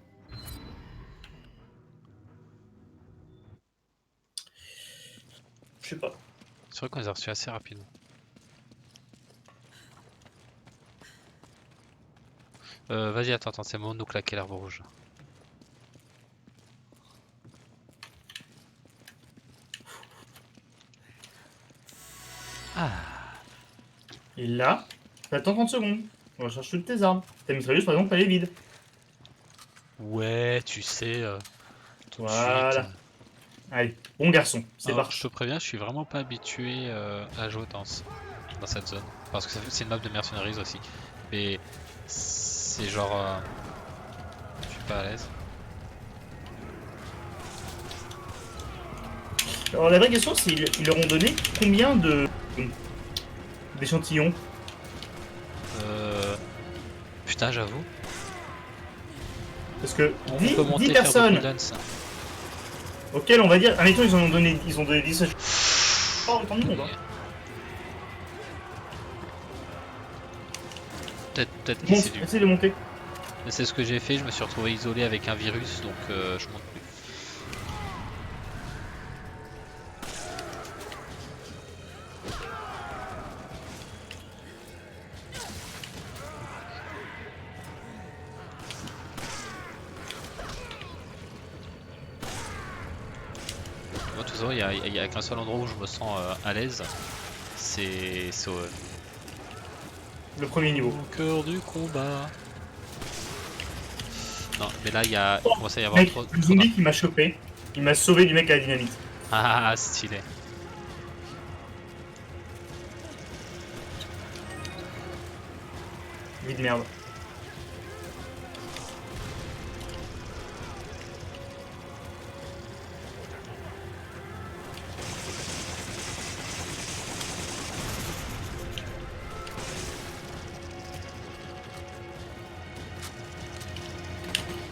Je sais pas. C'est vrai qu'on les a reçus assez rapidement. Vas-y, attends, c'est bon, nous claquer l'herbe rouge. Ah, Et là, t'attends 30 secondes. On va chercher toutes tes armes. Ta mitrailleuse, par exemple, elle est vide. ouais, tu sais, tout de Voilà. suite. Allez, bon garçon, c'est Alors, parti. je te préviens, je suis vraiment pas habitué à jouer dans cette zone. Parce que c'est une map de mercenaries aussi. Mais c'est genre. Je suis pas à l'aise. Alors la vraie question, c'est ils leur ont donné combien d'échantillons? Putain, j'avoue. Parce que On 10, peut monter 10 faire personnes des cooldowns. auxquelles on va dire. Admettons, ils ont donné 10 échantillons. Pas autant de monde, hein. Peut-être que c'est Monte, du. essaye de monter. C'est ce que j'ai fait, je me suis retrouvé isolé avec un virus, donc je monte plus. Moi, tout ça, il y a qu'un seul endroit où je me sens à l'aise, c'est Le premier niveau. au cœur du combat. Non, mais là, il Oh, commence à y avoir mec, trop. le zombie qui m'a chopé, il m'a sauvé du mec à la dynamite. Ah, stylé. Vie de merde.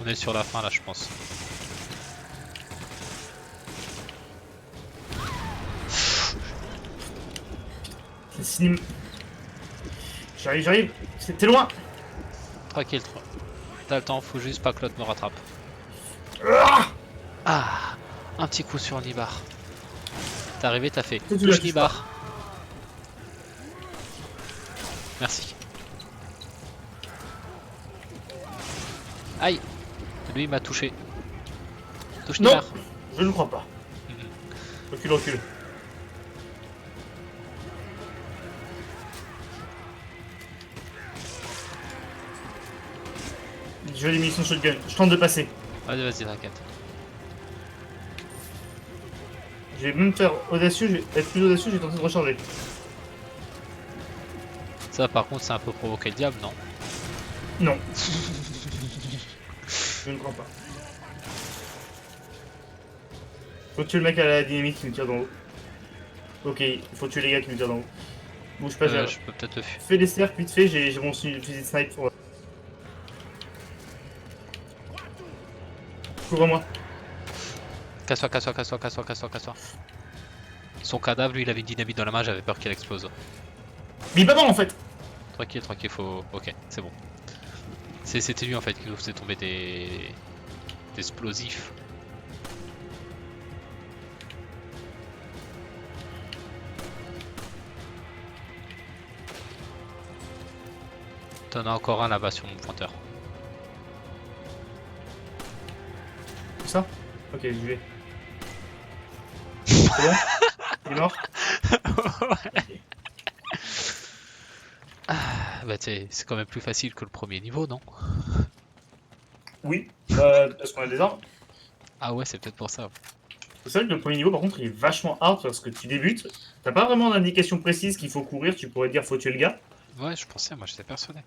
On est sur la fin là, je pense. J'arrive. T'es loin. Tranquille, T'as le temps, faut juste pas que l'autre me rattrape. Ah, un petit coup sur Nibar. T'es arrivé, t'as fait. Tu la Touche touches Nibar. Merci. Aïe. Lui il m'a touché. Touche Non, Nibar. je ne crois pas. Recule, recule. Je vais munitions shotgun. Je tente de passer. Allez, vas-y, t'inquiète. Je vais même faire audacieux, je vais être plus audacieux, je vais tenter de recharger. Ça, par contre, c'est un peu provoquer le diable, non? Non. Je ne crois pas. Faut tuer le mec à la dynamite qui me tire d'en haut. Ok, il faut tuer les gars qui me tirent d'en haut. Bouge pas, Je peux peut-être le fuir. fais des cercles vite fait, j'ai mon fusil de snipe. Couvre-moi. Casse-toi, casse-toi, casse-toi, casse-toi, casse-toi, casse-toi. Son cadavre, lui, il avait une dynamite dans la main, j'avais peur qu'il explose. Mais il est pas mort en fait. Tranquille, tranquille, faut. Ok, c'est bon. C'était lui en fait qui nous faisait tomber des explosifs. T'en as encore un là-bas sur mon pointeur. C'est ça? Ok, j'y vais. C'est bon? Il est mort? Ouais. Bah c'est quand même plus facile que le premier niveau, non? Oui, parce qu'on a des armes. Ah ouais, c'est peut-être pour ça. C'est vrai que le premier niveau, par contre, il est vachement hard parce que tu débutes. T'as pas vraiment d'indication précise qu'il faut courir, tu pourrais dire faut tuer le gars. Ouais, je pensais, moi j'étais persuadé.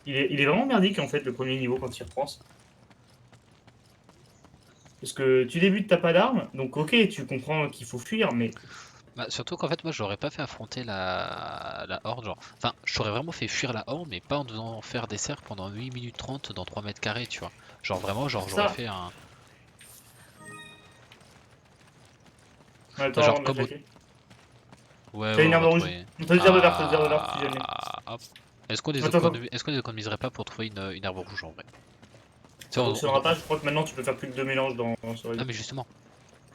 Il est vraiment merdique en fait, le premier niveau quand tu y repenses. Parce que tu débutes, t'as pas d'armes, donc ok, tu comprends qu'il faut fuir, mais Bah, surtout qu'en fait, moi j'aurais pas fait affronter la horde, genre. Enfin, j'aurais vraiment fait fuir la horde, mais pas en devant faire des cercles pendant 8 minutes 30 dans 3 mètres carrés, tu vois. Genre vraiment, genre Ça. j'aurais fait un. attends, Genre avant de comme m'attaquer. Ouais, T'as une on arme va rouge. trouver. T'as des herbes vertes, t'as des herbes vertes, si jamais. Hop. Est-ce qu'on les, Attends, attends. est-ce qu'on les économiserait pas pour trouver une herbe rouge en vrai? Tu sais, Ça fonctionnera pas, je crois que maintenant tu peux faire plus que 2 mélanges sur les Ah, mais justement,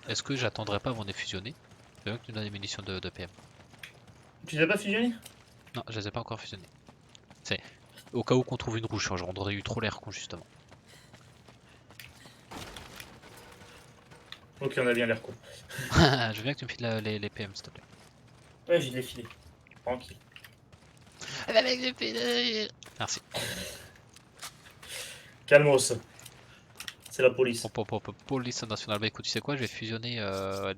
est-ce que j'attendrais pas avant de les fusionner? C'est vrai que tu donnes des munitions de PM. Tu les as pas fusionnés? Non, je les ai pas encore fusionnés. C'est au cas où qu'on trouve une rouge, genre on aurait eu trop l'air con justement. Ok, on a bien l'air con. Je veux bien que tu me files les PM s'il te plaît. Ouais, j'ai défilé. Tranquille. Merci. Calmos. C'est la police. Police nationale. Bah écoute, tu sais quoi, je vais fusionner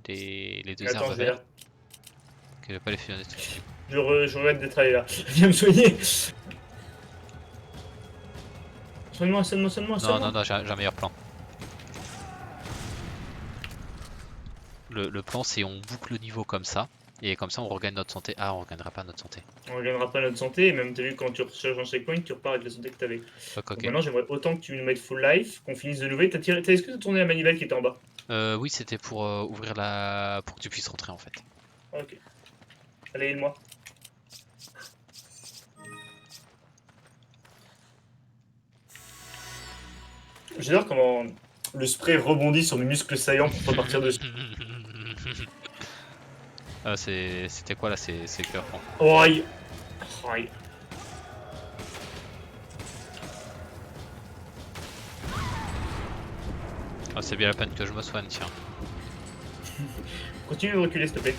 les deux Attends, herbes je vais vertes. là. Ok, je vais pas les fusionner tout de suite. Je regrette d'être allé là. Viens me soigner. Soigne-moi, soigne-moi, soigne-moi, Non, soigne-moi. non, non, j'ai un meilleur plan. Le plan, c'est on boucle le niveau comme ça. Et comme ça, on regagne notre santé. Ah, on regagnera pas notre santé. On ne gagnera pas notre santé, et même t'as vu quand tu recharges un checkpoint, tu repars avec la santé que t'avais. Ok, Donc ok. maintenant j'aimerais autant que tu nous mettes full life, qu'on finisse de nouveau. Est-ce que t'as tourné la manivelle qui était en bas? Oui, c'était pour ouvrir la. Pour que tu puisses rentrer en fait. Ok. Allez, aide-moi. J'adore comment le spray rebondit sur mes muscles saillants pour repartir dessus. C'était quoi là? C'est cœur. Oh, aïe. Oh, aïe. Ah, c'est bien la peine que je me soigne, tiens. Continue de reculer s'il te plaît.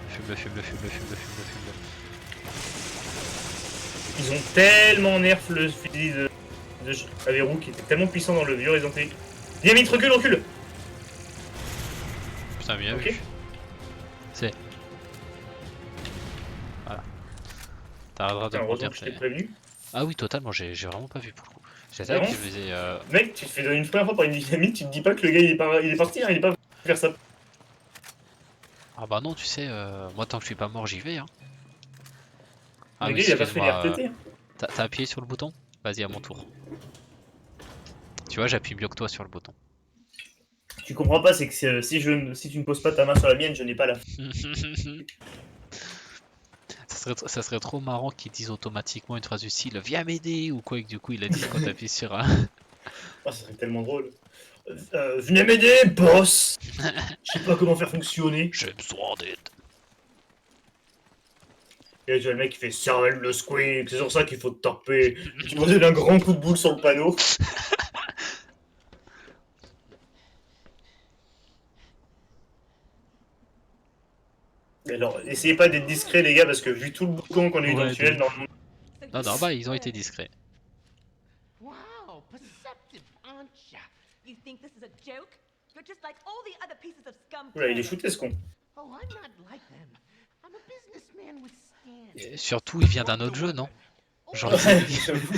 Fume-le, fume-le, fume-le, fume-le, fume-le, fume-le. Ils ont tellement nerf le fusil de à verrou qui était tellement puissant dans le vieux Resident Evil. Dynamite, recule, recule. Putain, bien Ok. vu. C'est. Voilà. T'arrêteras de Putain, me heureusement dire. que je t'ai prévenu. Ah oui, totalement, j'ai vraiment pas vu pour le coup. J'étais Ah là, bon puis je me disais. Mec, tu te fais donner une première fois par une dynamite, tu te dis pas que le gars il est parti, hein, il est pas faire ça. Ah bah non, tu sais, moi tant que je suis pas mort, j'y vais. Hein. Ah, Le mais gars il a pas fait les excuse-moi, RTT. Hein. t'as appuyé sur le bouton? Vas-y, à mon tour. Tu vois, j'appuie mieux que toi sur le bouton. Tu comprends pas, c'est que si tu ne poses pas ta main sur la mienne, je n'ai pas la. Ça ça serait trop marrant qu'ils disent automatiquement une phrase du style viens m'aider ou quoi, et que du coup il a dit quand t'appuies sur un. Oh, ça serait tellement drôle. Venez m'aider, boss. Je sais pas comment faire fonctionner. J'ai besoin d'aide. Et là, tu vois le mec qui fait cervelle le squeak, c'est sur ça qu'il faut te taper. Tu me donnes un grand coup de boule sur le panneau. Et alors, essayez pas d'être discret, les gars, parce que vu tout le boucan qu'on a eu dans Ouais, le tunnel, de- normalement. Non, non, bah ils ont été discrets. Wow, perceptive, aren't ya? You think this is a joke? You're just like all the other pieces of scum. Oula, il est shooté ce con. Oh, I'm not like them. I'm a businessman with standards. Et surtout, il vient d'un autre jeu, non? Genre, Ouais, j'avoue.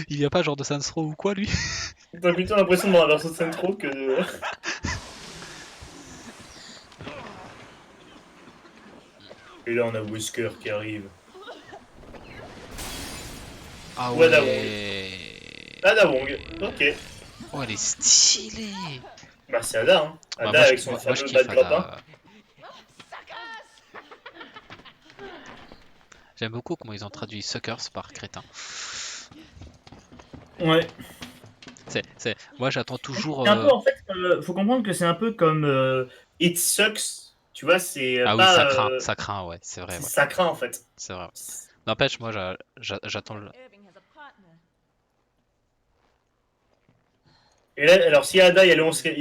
il vient pas genre de Saints Row ou quoi, lui? T'as plutôt l'impression de voir la version de Centro que de... Et là, on a Wesker qui arrive. Ah Ouais, ouais. Ada Wong, ok. Oh, elle est stylée. Bah, c'est Ada, hein. Bah, Ada moi, avec je- son moi, je fameux kiffe bad Ada. grappin. J'aime beaucoup comment ils ont traduit suckers par crétin. Ouais. Moi, j'attends toujours. C'est un peu, en fait, faut comprendre que c'est un peu comme It Sucks. Tu vois, c'est Ah oui, pas... ça craint, ouais, c'est vrai, ouais, Ça craint, en fait. c'est vrai. N'empêche, moi, j'attends le. Irving has a partner. Et là, alors, si Ada, il y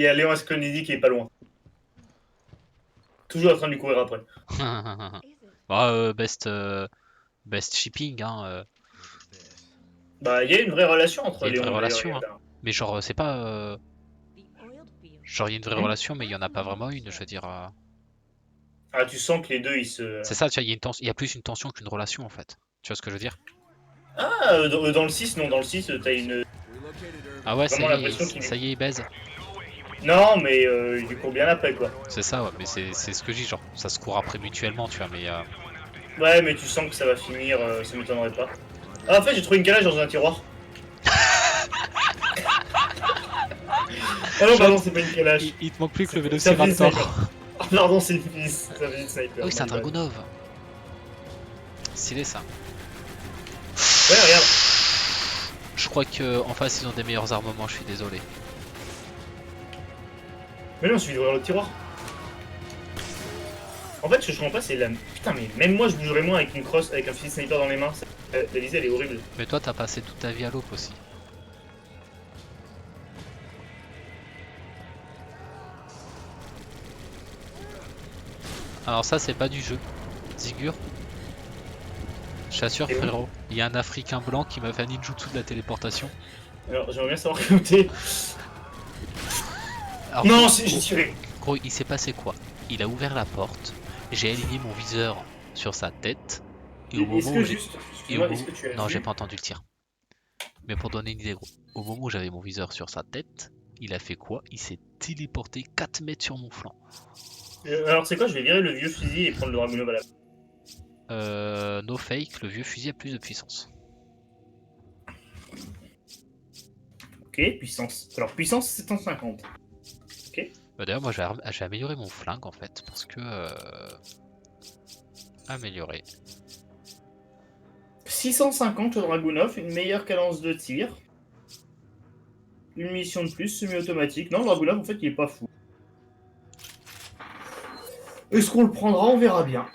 a Léon S. Kennedy qui est pas loin. Toujours en train de lui courir après. Is it? Bah, best shipping, hein. Bah, il y a une vraie relation entre Il y a une Léon vraie d'ailleurs, relation, et Ada. Mais genre, c'est pas. The oil field. Genre, il y a une vraie Hmm. relation, mais il y en a pas vraiment une, je veux dire. Ah, tu sens que les deux, ils se... C'est ça, tu vois, il y a plus une tension qu'une relation, en fait. Tu vois ce que je veux dire? Ah, dans le 6, non, dans le 6, t'as une... Ah ouais, Vraiment l'impression qu'il ça y est, il baise. Non, mais il lui court bien après, quoi. C'est ça, ouais, mais c'est ce que je dis, genre, ça se court après mutuellement, tu vois, mais. Ouais, mais tu sens que ça va finir, ça m'étonnerait pas. Ah, en fait, j'ai trouvé une calage dans un tiroir. Ah non, pardon, c'est pas une calage. Il te manque plus que le Ça fait Velociraptor. sniper. Ah, pardon, c'est une fils. Ça fait une sniper. Ah oui, c'est un my bad. Dragunov. Stylé ça. Ouais, regarde. Je crois que en face ils ont des meilleurs armements, je suis désolé. Mais non, il suffit d'ouvrir le tiroir. En fait, ce que je comprends pas, c'est la... Putain, mais même moi, je bougerais moins avec une crosse, avec un fusil sniper dans les mains. La visée, elle est horrible. Mais toi t'as passé toute ta vie à l'aube aussi. Alors ça c'est pas du jeu. Zigur. Je t'assure Et oui. frérot, il y a un africain blanc qui m'a fait un ninjutsu de la téléportation. Alors, j'aimerais bien savoir écouter. Alors, Non, gros, j'ai tiré. gros, il s'est passé quoi? Il a ouvert la porte, j'ai aligné mon viseur sur sa tête, et au Est-ce moment que où j'ai... juste... et au Excuse-moi, moment- est-ce que tu as Non, vu j'ai pas entendu le tir. Mais pour donner une idée, gros, au moment où j'avais mon viseur sur sa tête, il a fait quoi? Il s'est téléporté 4 mètres sur mon flanc. Alors, c'est quoi? Je vais virer le vieux fusil et prendre le Dragunov à la... No fake, le vieux fusil a plus de puissance. Ok, puissance. Alors, puissance 750. Bah, d'ailleurs, moi j'ai amélioré mon flingue en fait, parce que... Amélioré. 650 au Dragunov, une meilleure cadence de tir. Une munition de plus, semi-automatique. Non, le Dragunov, en fait, il est pas fou. Est-ce qu'on le prendra? On verra bien.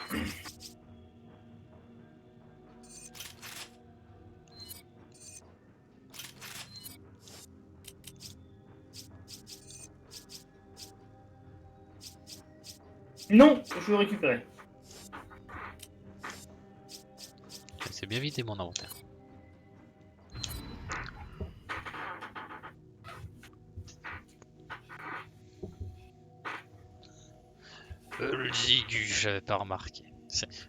Non, je veux le récupérer. C'est bien vidé mon inventaire. Le Zigu, j'avais pas remarqué.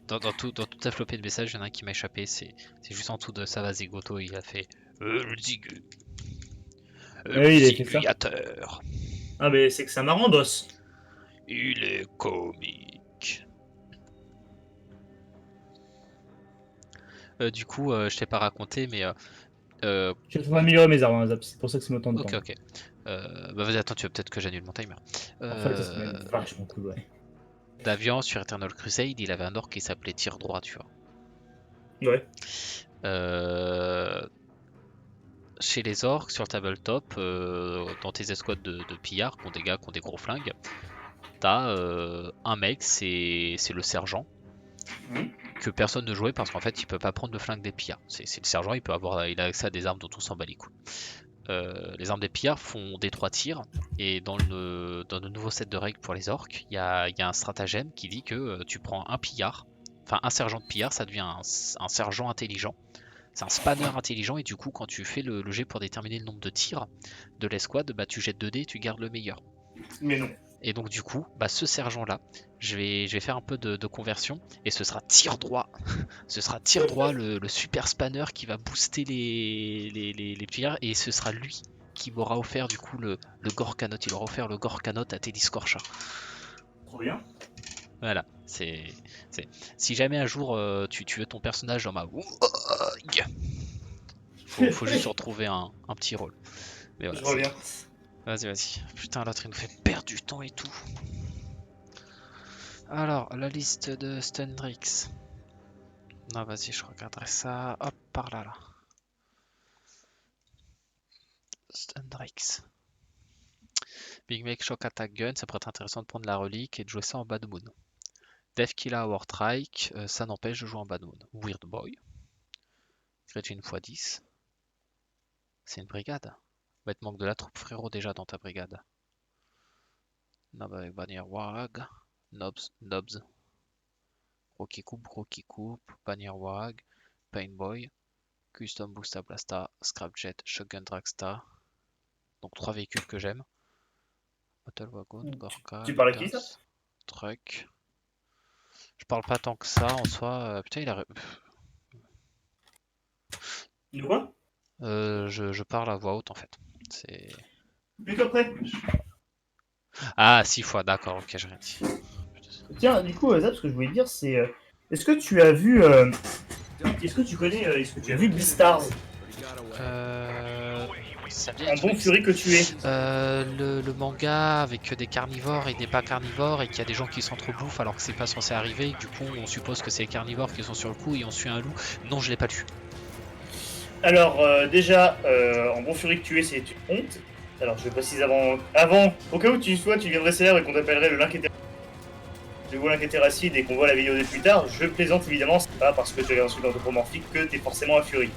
Dans toute la flopée de messages, il y en a un qui m'a échappé, c'est juste en dessous de Sava Zigoto, il a fait le Zigu. Oui, il a fait ça. Ziguateur. Ah, mais c'est que ça m'a rendu boss. Il est comique. Du coup, je t'ai pas raconté, mais Je suis en train d'améliorer mes armes, hein, Zap, c'est pour ça que ça me tente ok, ok. Bah vas-y, attends, tu veux peut-être que j'annule mon timer. En fait, ça serait même vachement cool, ouais. d'Avian sur Eternal Crusade, il avait un orc qui s'appelait Tir droit, tu vois. Ouais. Chez les orcs, sur le tabletop, dans tes escouades de pillards, qui ont des gars qui ont des gros flingues, t'as un mec, c'est le sergent, Mhm. que personne ne jouait parce qu'en fait il peut pas prendre le flingue des pillards. C'est le sergent, il a accès à des armes dont on s'en bat les couilles. Les armes des pillards font des 3 tirs, et dans le nouveau set de règles pour les orques, il y a un stratagème qui dit que tu prends un pillard, enfin un sergent de pillard, ça devient un sergent intelligent. C'est un spanner intelligent, et du coup quand tu fais le jet pour déterminer le nombre de tirs de l'escouade, bah tu jettes 2 dés, tu gardes le meilleur. Mais non. Et donc du coup, bah, ce sergent-là, je vais faire un peu de conversion, et ce sera tir droit. Ce sera tir droit, le super spanner qui va booster les pillards, et ce sera lui qui m'aura offert du coup le Gorkanot. Il aura offert le Gorkanot à Teddy Scorcha. Trop bien. Voilà, si jamais un jour tu veux ton personnage dans ma... Faut juste retrouver un petit rôle. Mais voilà, Je reviens. Vas-y. Putain, l'autre il nous fait perdre du temps et tout. Alors, la liste de Stundrix. Non, vas-y, je regarderai ça. Hop, par là. Stundrix. Big Make Shock Attack Gun, ça pourrait être intéressant de prendre la relique et de jouer ça en Bad Moon. Death Killer Wartrike, ça n'empêche de jouer en Bad Moon. Weird Boy. Gretchen x10. C'est une brigade. Bah, il te manque de la troupe, frérot, déjà dans ta brigade. Nob avec Bannier Wag. Nobs. Rocky Coupe. Bannier Wag. Painboy. Custom Booster Blasta. Scrapjet. Shotgun Dragsta. Donc 3 véhicules que j'aime. Hotel Wagon. Gorka. Tu parles à qui, ça? Truck. Je parle pas tant que ça en soi. Putain, il a. De quoi? Je parle à voix haute en fait. C'est. Plus qu'après. Ah, 6 fois, d'accord, ok, j'ai rien dit. Tiens, du coup, Zap, ce que je voulais dire, c'est. Est-ce que tu as vu. Est-ce que tu connais. Est-ce que tu as vu Beastars? Ça vient Un bon furie que tu es. le manga avec des carnivores et des pas carnivores, et qu'il y a des gens qui s'entrebouffent alors que c'est pas censé arriver, et que du coup on suppose que c'est les carnivores qui sont sur le coup et on suit un loup. Non, je l'ai pas lu. Alors, déjà, en bon furie que tu es, c'est une honte. Alors, je précise avant, au cas où tu viendrais célèbre et qu'on t'appellerait le Linkhétéracide et qu'on voit la vidéo de plus tard, je plaisante évidemment, c'est pas parce que tu as un truc anthropomorphique que t'es forcément un furie.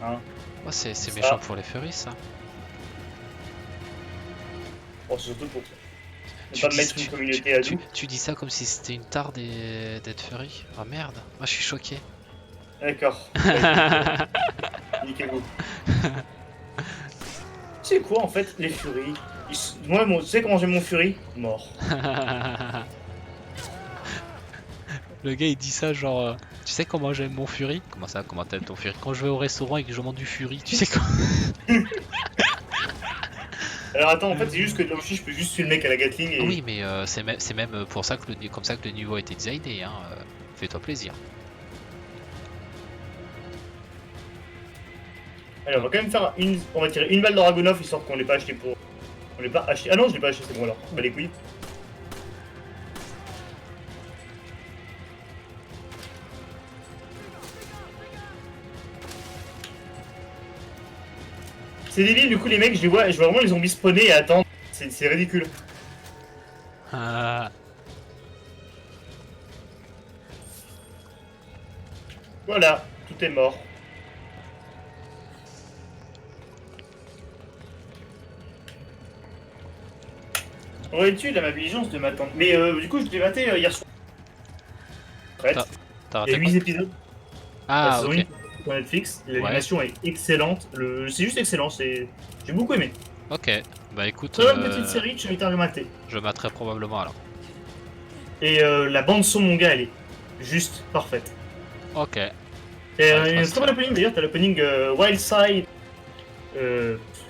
Hein? Oh, c'est méchant pour les furries, ça. Bon, c'est surtout pour ne pas mettre une communauté à dos. Tu dis ça comme si c'était une tare d'être furry. Oh merde, moi je suis choqué. D'accord. Niquez-vous. Tu sais quoi en fait, les furies moi, tu sais comment j'aime mon furie? Mort. Le gars il dit ça genre, tu sais comment j'aime mon fury? Comment ça, comment t'aimes ton fury? Quand je vais au restaurant et que je demande du fury, tu sais quoi? Alors attends, en fait c'est juste que là aussi je peux juste tuer le mec à la Gatling et... Oui, mais c'est même pour ça que comme ça que le niveau a été designé, hein. Fais-toi plaisir. Allez, on va quand même faire on va tirer une balle de Dragunov histoire qu'on l'ait pas acheté pour... On l'ait pas acheté... Ah non, je l'ai pas acheté, c'est bon alors. Bah les couilles. C'est débile, du coup les mecs, je vois vraiment les zombies spawner et attendre. C'est ridicule. Ah. Voilà, tout est mort. Aurais-tu l'amabiligence de m'attendre? Mais du coup, je l'ai maté hier soir. Prête. T'as Il y a raté 8 quoi? épisodes. Ah, saison ok. 1 sur Netflix. L'animation est excellente. C'est juste excellent. J'ai beaucoup aimé. Ok, bah écoute, Très bonne petite série, je vais mater. je materai probablement alors. Et la bande son, mon gars, elle est juste parfaite. Ok. Et Ouais, un c'est très bon opening d'ailleurs, t'as l'opening Wild Side,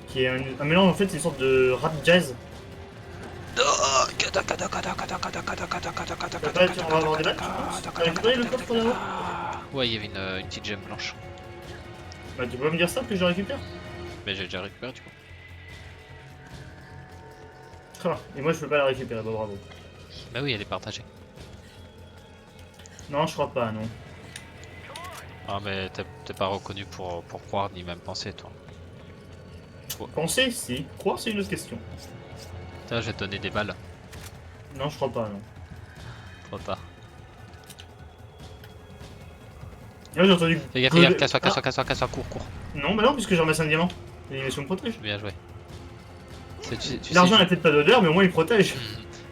qui est un mélange en fait, c'est une sorte de rap jazz. Ouais, il y avait une petite gemme blanche. Bah, tu peux me dire ça que je récupère? Mais j'ai déjà récupéré du coup. Ah, et moi je peux pas la récupérer, bah bravo. Bah oui, elle est partagée. Non, je crois pas, non. Ah mais t'es pas reconnu pour croire ni même penser toi. Penser, si. Croire, c'est une autre question. Tiens, je vais te donner des balles. Non, je crois pas, non. Trop tard. Là, j'ai entendu. Fais gaffe, gueuler- casse-toi, Ah, casse-toi, cours. non, bah non, puisque j'ai ramassé un diamant. L'animation me protège. Bien joué. Tu L'argent sais, n'a peut-être pas d'odeur, mais au moins il protège.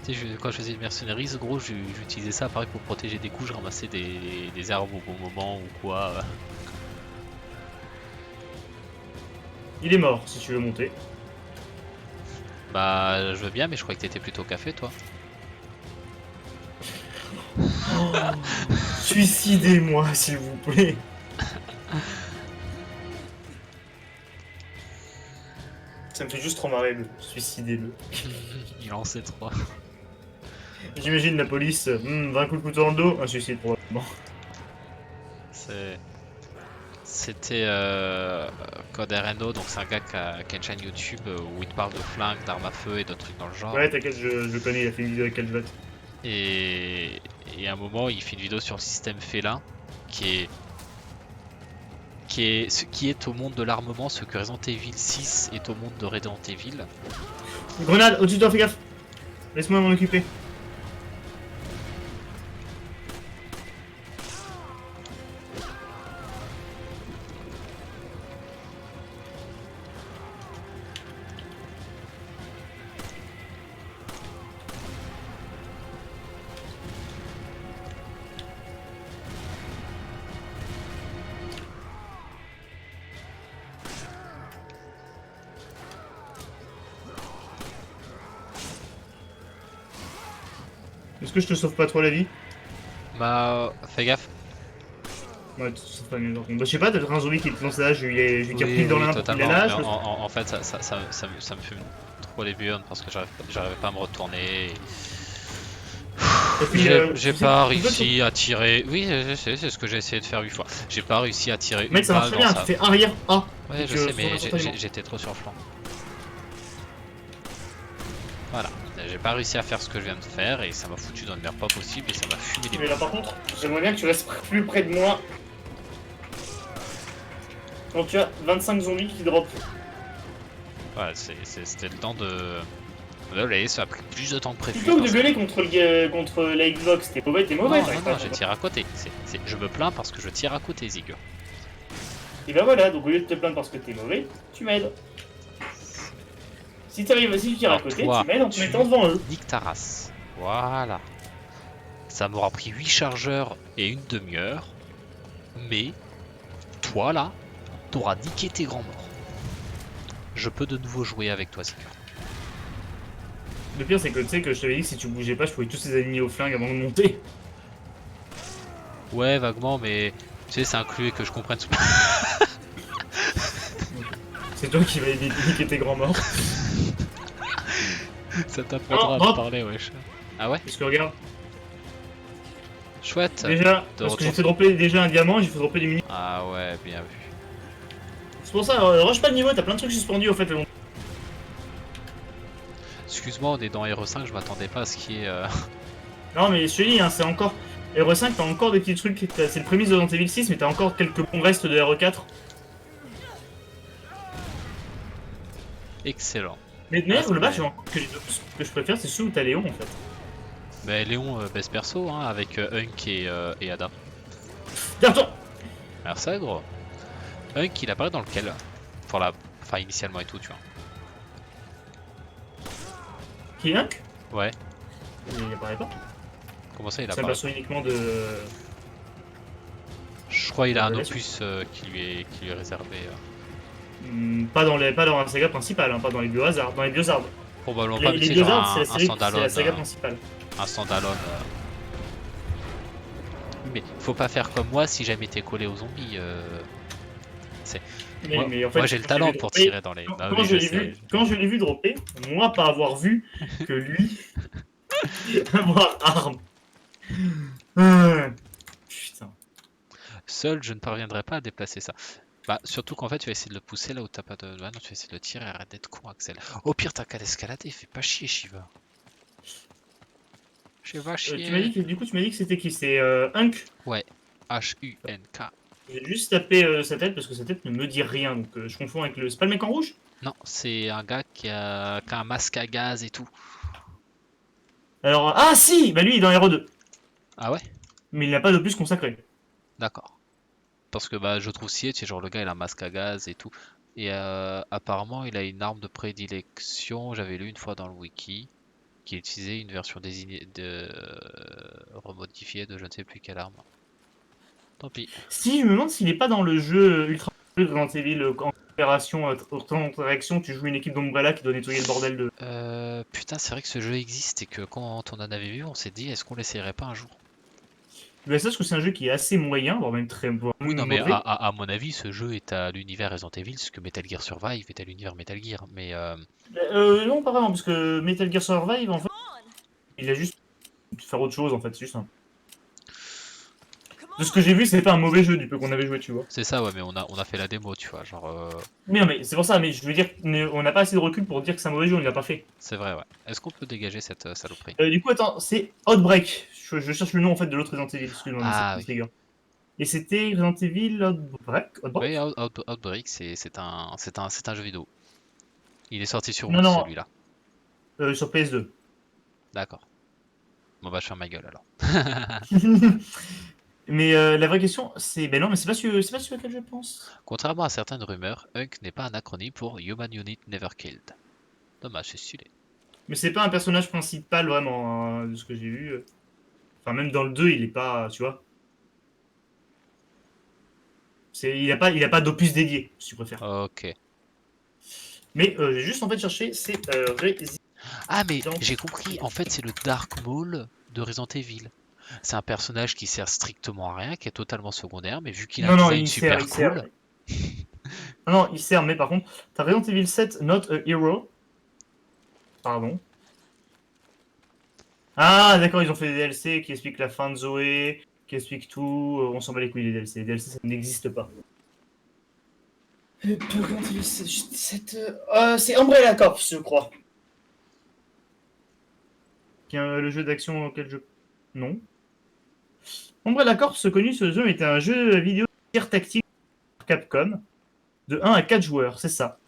tu sais, quand je faisais le mercenaries, gros, j'utilisais ça pareil pour protéger des coups, je ramassais des arbres au bon moment ou quoi. Il est mort, si tu veux monter. Bah, je veux bien, mais je crois que t'étais plutôt café, toi. Suicidez-moi, s'il vous plaît. Ça me fait juste trop marrer, le suicidez-le. Il en sait trop. J'imagine la police, 20 coups de couteau dans le dos, un suicide probablement. C'était Code RNO, donc c'est un gars qui a une chaîne YouTube où il te parle de flingues, d'armes à feu et d'autres trucs dans le genre. Ouais, t'inquiète, je le connais, il a fait une vidéo avec Calvet. Et à un moment, il fait une vidéo sur le système félin qui est au monde de l'armement, ce que Resident Evil 6 est au monde de Resident Evil. Grenade, au-dessus de toi, fais gaffe. Laisse-moi m'en occuper. Est-ce que je te sauve pas trop la vie? Bah, fais gaffe. Ouais, tu te sauves pas mieux par contre. Bah, je sais pas, t'as peut-être un zombie qui te lance là, je lui tire pile dans la main pour qu'il la totalement. lâche. Mais en fait, ça me fume trop les burnes parce que j'arrivais pas à me retourner. Et puis, J'ai tu sais, pas tu peux réussi à tirer. Oui, je sais, c'est ce que j'ai essayé de faire 8 fois. J'ai pas réussi à tirer une Mec, ça marche balle très dans bien, sa. tu fais arrière A. Ouais, je Donc, sais, mais spontanément. j'étais trop sur flanc. Voilà, j'ai pas réussi à faire ce que je viens de faire et ça m'a foutu dans le meilleur pas possible et ça m'a fumé les Mais là, par contre, j'aimerais bien que tu restes plus près de moi. Quand tu as 25 zombies qui drop. Ouais, c'était le temps de. Désolé, ça a pris plus de temps que prévu. Plutôt que de parce que- gueuler contre la Xbox, t'es mauvais, Non, t'arrives pas non, à- je tire à côté. Je me plains parce que je tire à côté, Zig. Et bah voilà, donc au lieu de te plaindre parce que t'es mauvais, tu m'aides. Si tu tires à Alors, côté, toi, tu m'aides en te tu- mettant devant eux. Nique ta race. Voilà. Ça m'aura pris 8 chargeurs et une demi-heure. Mais, toi là, t'auras niqué tes grands morts. Je peux de nouveau jouer avec toi, Zig. Le pire, c'est que tu sais que je t'avais dit que si tu bougeais pas, je pouvais tous les aligner au flingue avant de monter. Ouais, vaguement, mais tu sais, c'est inclus que je comprenne. C'est toi qui vas niquer tes grands morts. Ça t'apprendra à Oh, me oh. parler, wesh. Ah ouais? Parce que regarde, Chouette. déjà, de parce que retour. j'ai fait dropper déjà un diamant, j'ai fait dropper des mini. Ah ouais, bien vu. C'est pour ça, rush pas de niveau, t'as plein de trucs suspendus au fait le long. Excuse-moi, on est dans RE5, je m'attendais pas à ce qui est. Non, mais je te dis, hein, c'est encore. RE5, t'as encore des petits trucs, c'est le prémisse de Resident Evil 6, mais t'as encore quelques bons restes de RE4. Excellent. Mais Ah, le match c'est- que je préfère, c'est celui où t'as Léon en fait. Mais Léon baisse perso hein, avec Hunk et Ada. Tiens-toi. Merci gros. Hunk il apparaît dans lequel? Enfin initialement et tout tu vois. Qui est Hunk? Ouais. Il apparaît pas. Comment ça il C'est un apparaît? perso uniquement de. Je crois il a un Révélation. opus qui lui est réservé. Pas dans la saga principale, hein, pas dans les biohazards. Dans les biohazards. Probablement pas, mais Les tu sais, genre biohazards, c'est la un série, c'est standalone. la saga principale. Un standalone. Mais faut pas faire comme moi si jamais t'es collé aux zombies. Mais en fait, Moi j'ai le quand talent je l'ai pour dropper- tirer dans les. Quand, Ah quand oui, je je l'ai sais. vu, quand je l'ai vu dropper, moi pas avoir vu que lui avoir arme. Putain. Seul, je ne parviendrai pas à déplacer ça. Bah, surtout qu'en fait, tu vas essayer de le pousser là où t'as pas de. Ah non, tu vas essayer de le tirer, arrête d'être con, Axel. Au pire, t'as qu'à l'escalader, fais pas chier, Shiva. Je vais chier. Tu m'as dit que, du coup, tu m'as dit que c'était qui? C'est Hunk. H-U-N-K. J'ai juste tapé sa tête parce que sa tête ne me dit rien, donc je confonds avec le. C'est pas le mec en rouge? Non, c'est un gars qui a un masque à gaz et tout. Alors, ah si! Bah lui, il est dans Hero 2. Ah ouais? Mais il n'a pas de plus consacré. D'accord. Parce que bah je trouve si, tu sais, genre le gars il a un masque à gaz et tout. Et apparemment il a une arme de prédilection, j'avais lu une fois dans le wiki, qui utilisait une version désignée de remodifiée de je ne sais plus quelle arme. Tant pis. Si, je me demande s'il est pas dans le jeu Ultra Resident Evil en opération réaction, tu joues une équipe d'Umbrella qui doit nettoyer le bordel de. Putain, c'est vrai que ce jeu existe et que quand on en avait vu, on s'est dit est-ce qu'on l'essayerait pas un jour? Bah, sache que c'est un jeu qui est assez moyen, voire même très voire Oui, non, même mais mauvais. à mon avis, ce jeu est à l'univers Resident Evil, ce que Metal Gear Survive est à l'univers Metal Gear. Mais Non, pas vraiment, parce que Metal Gear Survive, en fait, il a juste faire autre chose, en fait, c'est juste un. De ce que j'ai vu, c'est pas un mauvais jeu du peu qu'on avait joué, tu vois. c'est ça, ouais, mais on a fait la démo, tu vois, genre. Mais non, mais c'est pour ça, mais je veux dire, on n'a pas assez de recul pour dire que c'est un mauvais jeu, on l'a pas fait. C'est vrai, ouais. Est-ce qu'on peut dégager cette saloperie? Du coup, attends, c'est Outbreak. Je cherche le nom en fait de l'autre Resident Evil, excuse-moi, mais Ah c'est oui. trigger. Et c'était Resident Evil Outbreak. Oui, Outbreak, c'est un jeu vidéo. Il est sorti sur Non, Wii, non, celui-là. sur PS2. D'accord. Bon bah je ferme ma gueule alors. Mais la vraie question, c'est. Ben non, mais c'est pas celui auquel je pense. Contrairement à certaines rumeurs, Hunk n'est pas un acronyme pour Human Unit Never Killed. Dommage, c'est stylé. Mais c'est pas un personnage principal vraiment, hein, de ce que j'ai vu. Enfin, même dans le 2, il est pas. Tu vois. Il a pas d'opus dédié, si tu préfères. Ok. Mais j'ai juste en fait cherché, c'est Resident. Ah mais j'ai compris, en fait c'est le Dark Maul de Resident Evil. C'est un personnage qui sert strictement à rien, qui est totalement secondaire, mais vu qu'il a un Non, non, design il super sert. cool. Non, non, il sert, mais par contre, t'as Resident Evil 7, Not a Hero. Pardon. Ah, d'accord, ils ont fait des DLC qui expliquent la fin de Zoé, qui expliquent tout. On s'en bat les couilles des DLC. Les DLC, ça n'existe pas. Resident Evil 7, c'est Umbrella Corps, je crois. Qui est le jeu d'action auquel je. Non. Umbrella Corps, connu, ce jeu était un jeu vidéo tir tactique Capcom de 1 à 4 joueurs, c'est ça.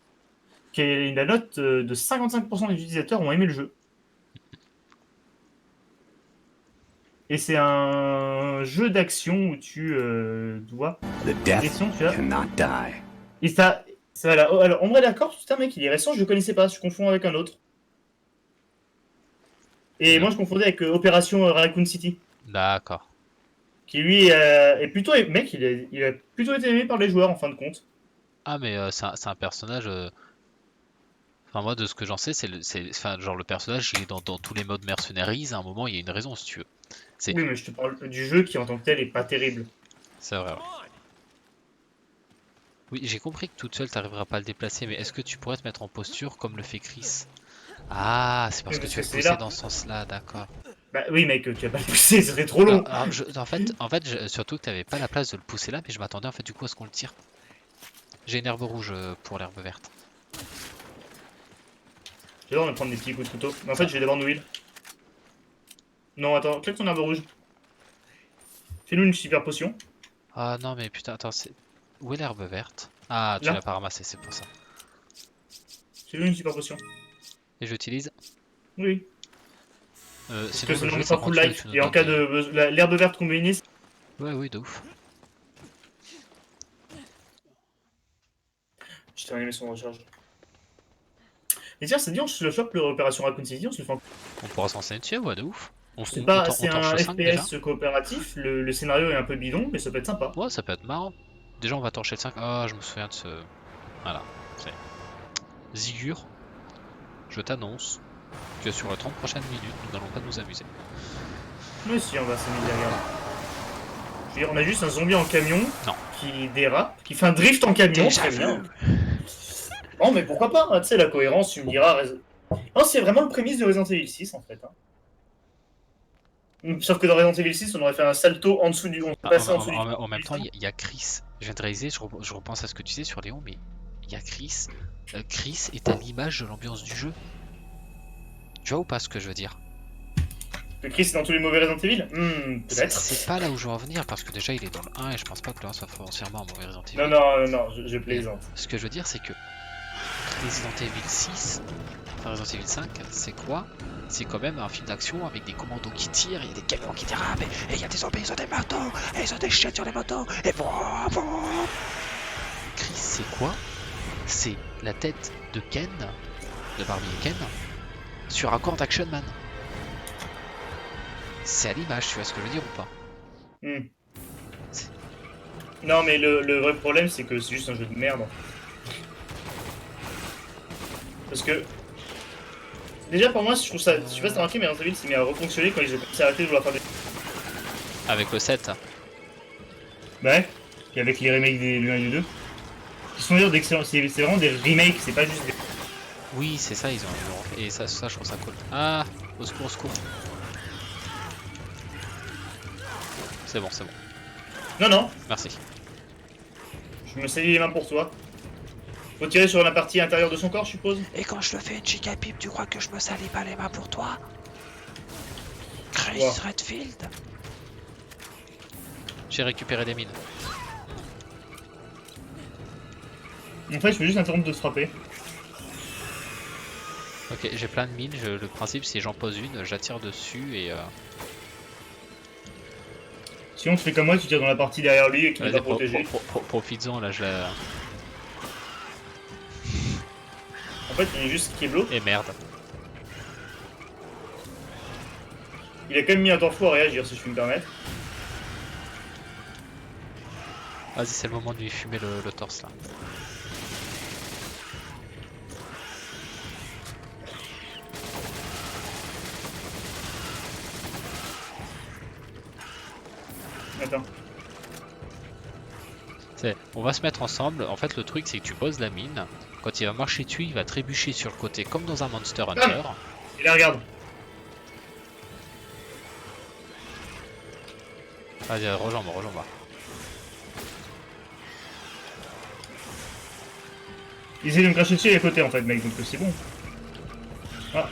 Qui a la note de 55% des utilisateurs ont aimé le jeu. Et c'est un jeu d'action où tu dois. The death Question, tu as. cannot die. Et ça va là. Oh, alors, Umbrella Corps, putain, mec, il est récent, je le connaissais pas, je confonds avec un autre. Et moi, je confondais avec Opération Raccoon City. D'accord. Qui lui est plutôt. Mec, il a plutôt été aimé par les joueurs en fin de compte. Ah mais c'est un personnage... Enfin moi de ce que j'en sais, enfin, genre le personnage il est dans tous les modes mercenaries, à un moment il y a une raison si tu veux. C'est Oui, mais je te parle du jeu qui en tant que tel est pas terrible. c'est vrai. Ouais. Oui, j'ai compris que toute seule t'arriveras pas à le déplacer, mais est-ce que tu pourrais te mettre en posture comme le fait Chris? Ah, c'est parce Oui, que parce tu que as c'est poussé là. dans ce sens-là, d'accord. Bah oui, mec, tu vas pas le pousser, ce serait trop long. Alors, surtout que t'avais pas la place de le pousser là, mais je m'attendais en fait du coup à ce qu'on le tire. J'ai une herbe rouge pour l'herbe verte. J'adore me prendre des petits coups de couteau. Mais en fait, j'ai des bandes d'huile. Non, attends, claque ton herbe rouge. Fais-nous une super potion. Ah non mais putain, attends, c'est... Où est l'herbe verte? Ah, tu Là. l'as pas ramassée, c'est pour ça. Fais-nous une super potion. Et j'utilise Oui. Parce sinon que le sinon, jeu, on ça sera full continue, life. tu nous Et en donnes cas des- de. L'herbe verte combinée. Ouais, oui, de ouf. Je t'ai animé son recharge. Et tiens, c'est dit, on se le chope l'opération Raccoon City, on se le fait en. On pourra s'enseigner dessus, ouais, de ouf. C'est pas, on c'est torche un 5 déjà. FPS coopératif, le scénario est un peu bidon, mais ça peut être sympa. Ouais, ça peut être marrant. Déjà, on va torcher le 5. Ah, je me souviens de ce... Voilà, c'est... Zigur, je t'annonce que sur les 30 prochaines minutes, nous n'allons pas nous amuser. Mais si, on va s'amuser, regarde. Je veux dire, on a juste un zombie en camion Non. qui dérape, qui fait un drift en camion, Déjà très vu. bien. Non, mais pourquoi pas, hein, tu sais, la cohérence, tu me diras. Non, c'est vraiment le prémisse de Resident Evil 6, en fait. Hein. Sauf que dans Resident Evil 6, on aurait fait un salto en dessous du. On Ah, passait en dessous du. en même temps, il y a Chris. Je viens de réaliser, je repense à ce que tu disais sur Léon, mais il y a Chris. Chris est à l'image de l'ambiance du jeu. Tu vois ou pas ce que je veux dire? Que Chris est dans tous les mauvais Resident Evil? Peut-être. C'est pas là où je veux en venir parce que déjà il est dans le 1 et je pense pas que le 1 soit foncièrement un mauvais Resident Evil. Non, non, non, je plaisante. Ce que je veux dire, c'est que Resident Evil 6, enfin Resident Evil 5, c'est quoi? C'est quand même un film d'action avec des commandos qui tirent, il y a des camions qui dérapent, et il y a des zombies, ils ont des motos, et ils ont des chiens sur les motos, et bon. Chris, c'est quoi? C'est la tête de Ken, de Barbie et Ken, sur un corps d'Action Man. C'est à l'image, tu vois ce que je veux dire ou pas? Hmm. Non, mais le vrai problème, c'est que c'est juste un jeu de merde. Parce que. Déjà, pour moi, je trouve ça. Je sais pas si t'as remarqué, mais Resident Evil s'est mis à refonctionner quand ils ont commencé à arrêter de vouloir faire des. Avec le 7. Bah ouais. Puis avec les remakes du 1 et du 2. Qui sont d'ailleurs d'excellents. C'est vraiment des remakes, c'est pas juste des. Oui, c'est ça, ils ont refait. Et ça, je trouve ça cool. Ah, au secours, au secours. C'est bon, c'est bon. Non, non, Merci. je me salis les mains pour toi. Faut tirer sur la partie intérieure de son corps, je suppose. Et quand je le fais une giga pipe, tu crois que je me salis pas les mains pour toi? Chris Wow. Redfield. J'ai récupéré des mines. En fait, je peux juste interrompre de se frapper. Ok, j'ai plein de mines. Le principe, c'est j'en pose une, j'attire dessus et. Sinon, tu fais comme moi, tu tires dans la partie derrière lui et qui n'est Vas-y, pas protégée. profites-en, là, je la. En fait, il est juste Keblo. Et merde. Il a quand même mis un temps fou à réagir, si je puis me permettre. Vas-y, c'est le moment de lui fumer le torse là. Attends. On va se mettre ensemble. En fait, le truc, c'est que tu poses la mine. Quand il va marcher dessus, il va trébucher sur le côté comme dans un Monster Hunter. Et là, regarde. Vas-y, rejoins-moi, rejoins-moi. Il essaie de me cracher dessus à côté en fait, mec, donc c'est bon. Ah,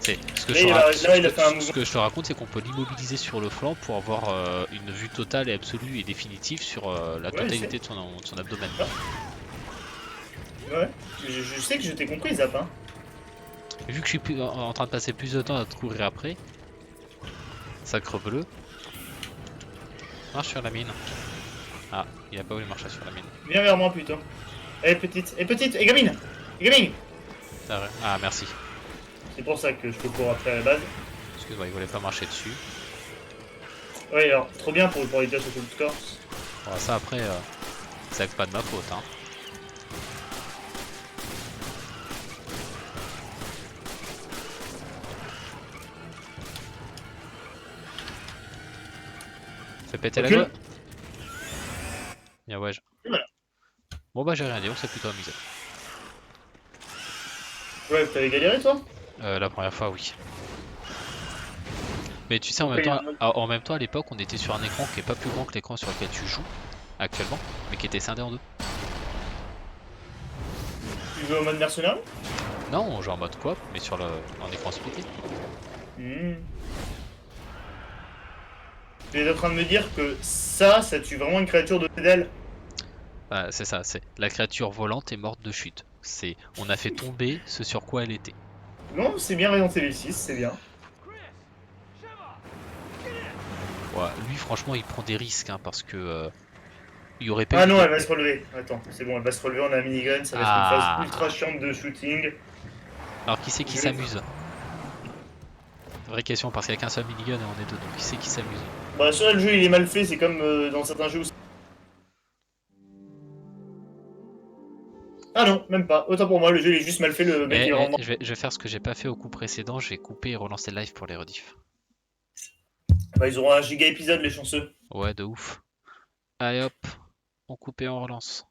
Ce que, Là, je te il a- raconte, là, il a fait un ce mouvement. que je te raconte, c'est qu'on peut l'immobiliser sur le flanc pour avoir une vue totale et absolue et définitive sur la totalité de son abdomen. ouais. Je sais que je t'ai compris, Zap, hein. Et vu que je suis en train de passer plus de temps à te courir après, sacre-bleu, marche sur la mine. Ah, il a pas voulu marcher sur la mine. Viens vers moi, putain. Eh, petite, et gamine. Et gamine. Ah, merci. C'est pour ça que je te cours après à la base. Excuse-moi, il voulait pas marcher dessus. Ouais, alors, trop bien pour les tests sur tout le score. Bon, ça après, c'est pas de ma faute, hein. Fais péter la Recule. gueule. Bien ouais. Et voilà. Bon bah j'ai rien dit, on s'est plutôt amusé. Ouais, t'avais galéré, toi? La première fois, oui. Mais tu sais, en Après, même temps, à l'époque, on était sur un écran qui est pas plus grand que l'écran sur lequel tu joues actuellement, mais qui était scindé en deux. Tu veux en mode mercenaire? Non, on joue en mode coop, mais sur un écran splitté. Tu es en train de me dire que ça tue vraiment une créature de d'elle? Bah, c'est ça, c'est la créature volante est morte de chute. On a fait tomber ce sur quoi elle était. Non, c'est bien Resident Evil 6, c'est bien. Ouais, lui, franchement, il prend des risques, hein, parce que il y aurait pas Ah eu non, de- elle va se relever. Attends, c'est bon, elle va se relever, on a un minigun, ça va être une phase ultra chiante de shooting. Alors, qui c'est qui Je- s'amuse? Vraie question, parce qu'il n'y a qu'un seul minigun et on est deux, donc qui c'est qui s'amuse? Bah, soit le jeu il est mal fait, c'est comme dans certains jeux où. Ah non, même pas. Autant pour moi, le jeu il est juste mal fait, le mec il est vraiment. Je vais faire ce que j'ai pas fait au coup précédent, je vais couper et relancer le live pour les rediffs. Bah, ils auront un giga épisode, les chanceux. Ouais, de ouf. Allez hop, on coupe et on relance.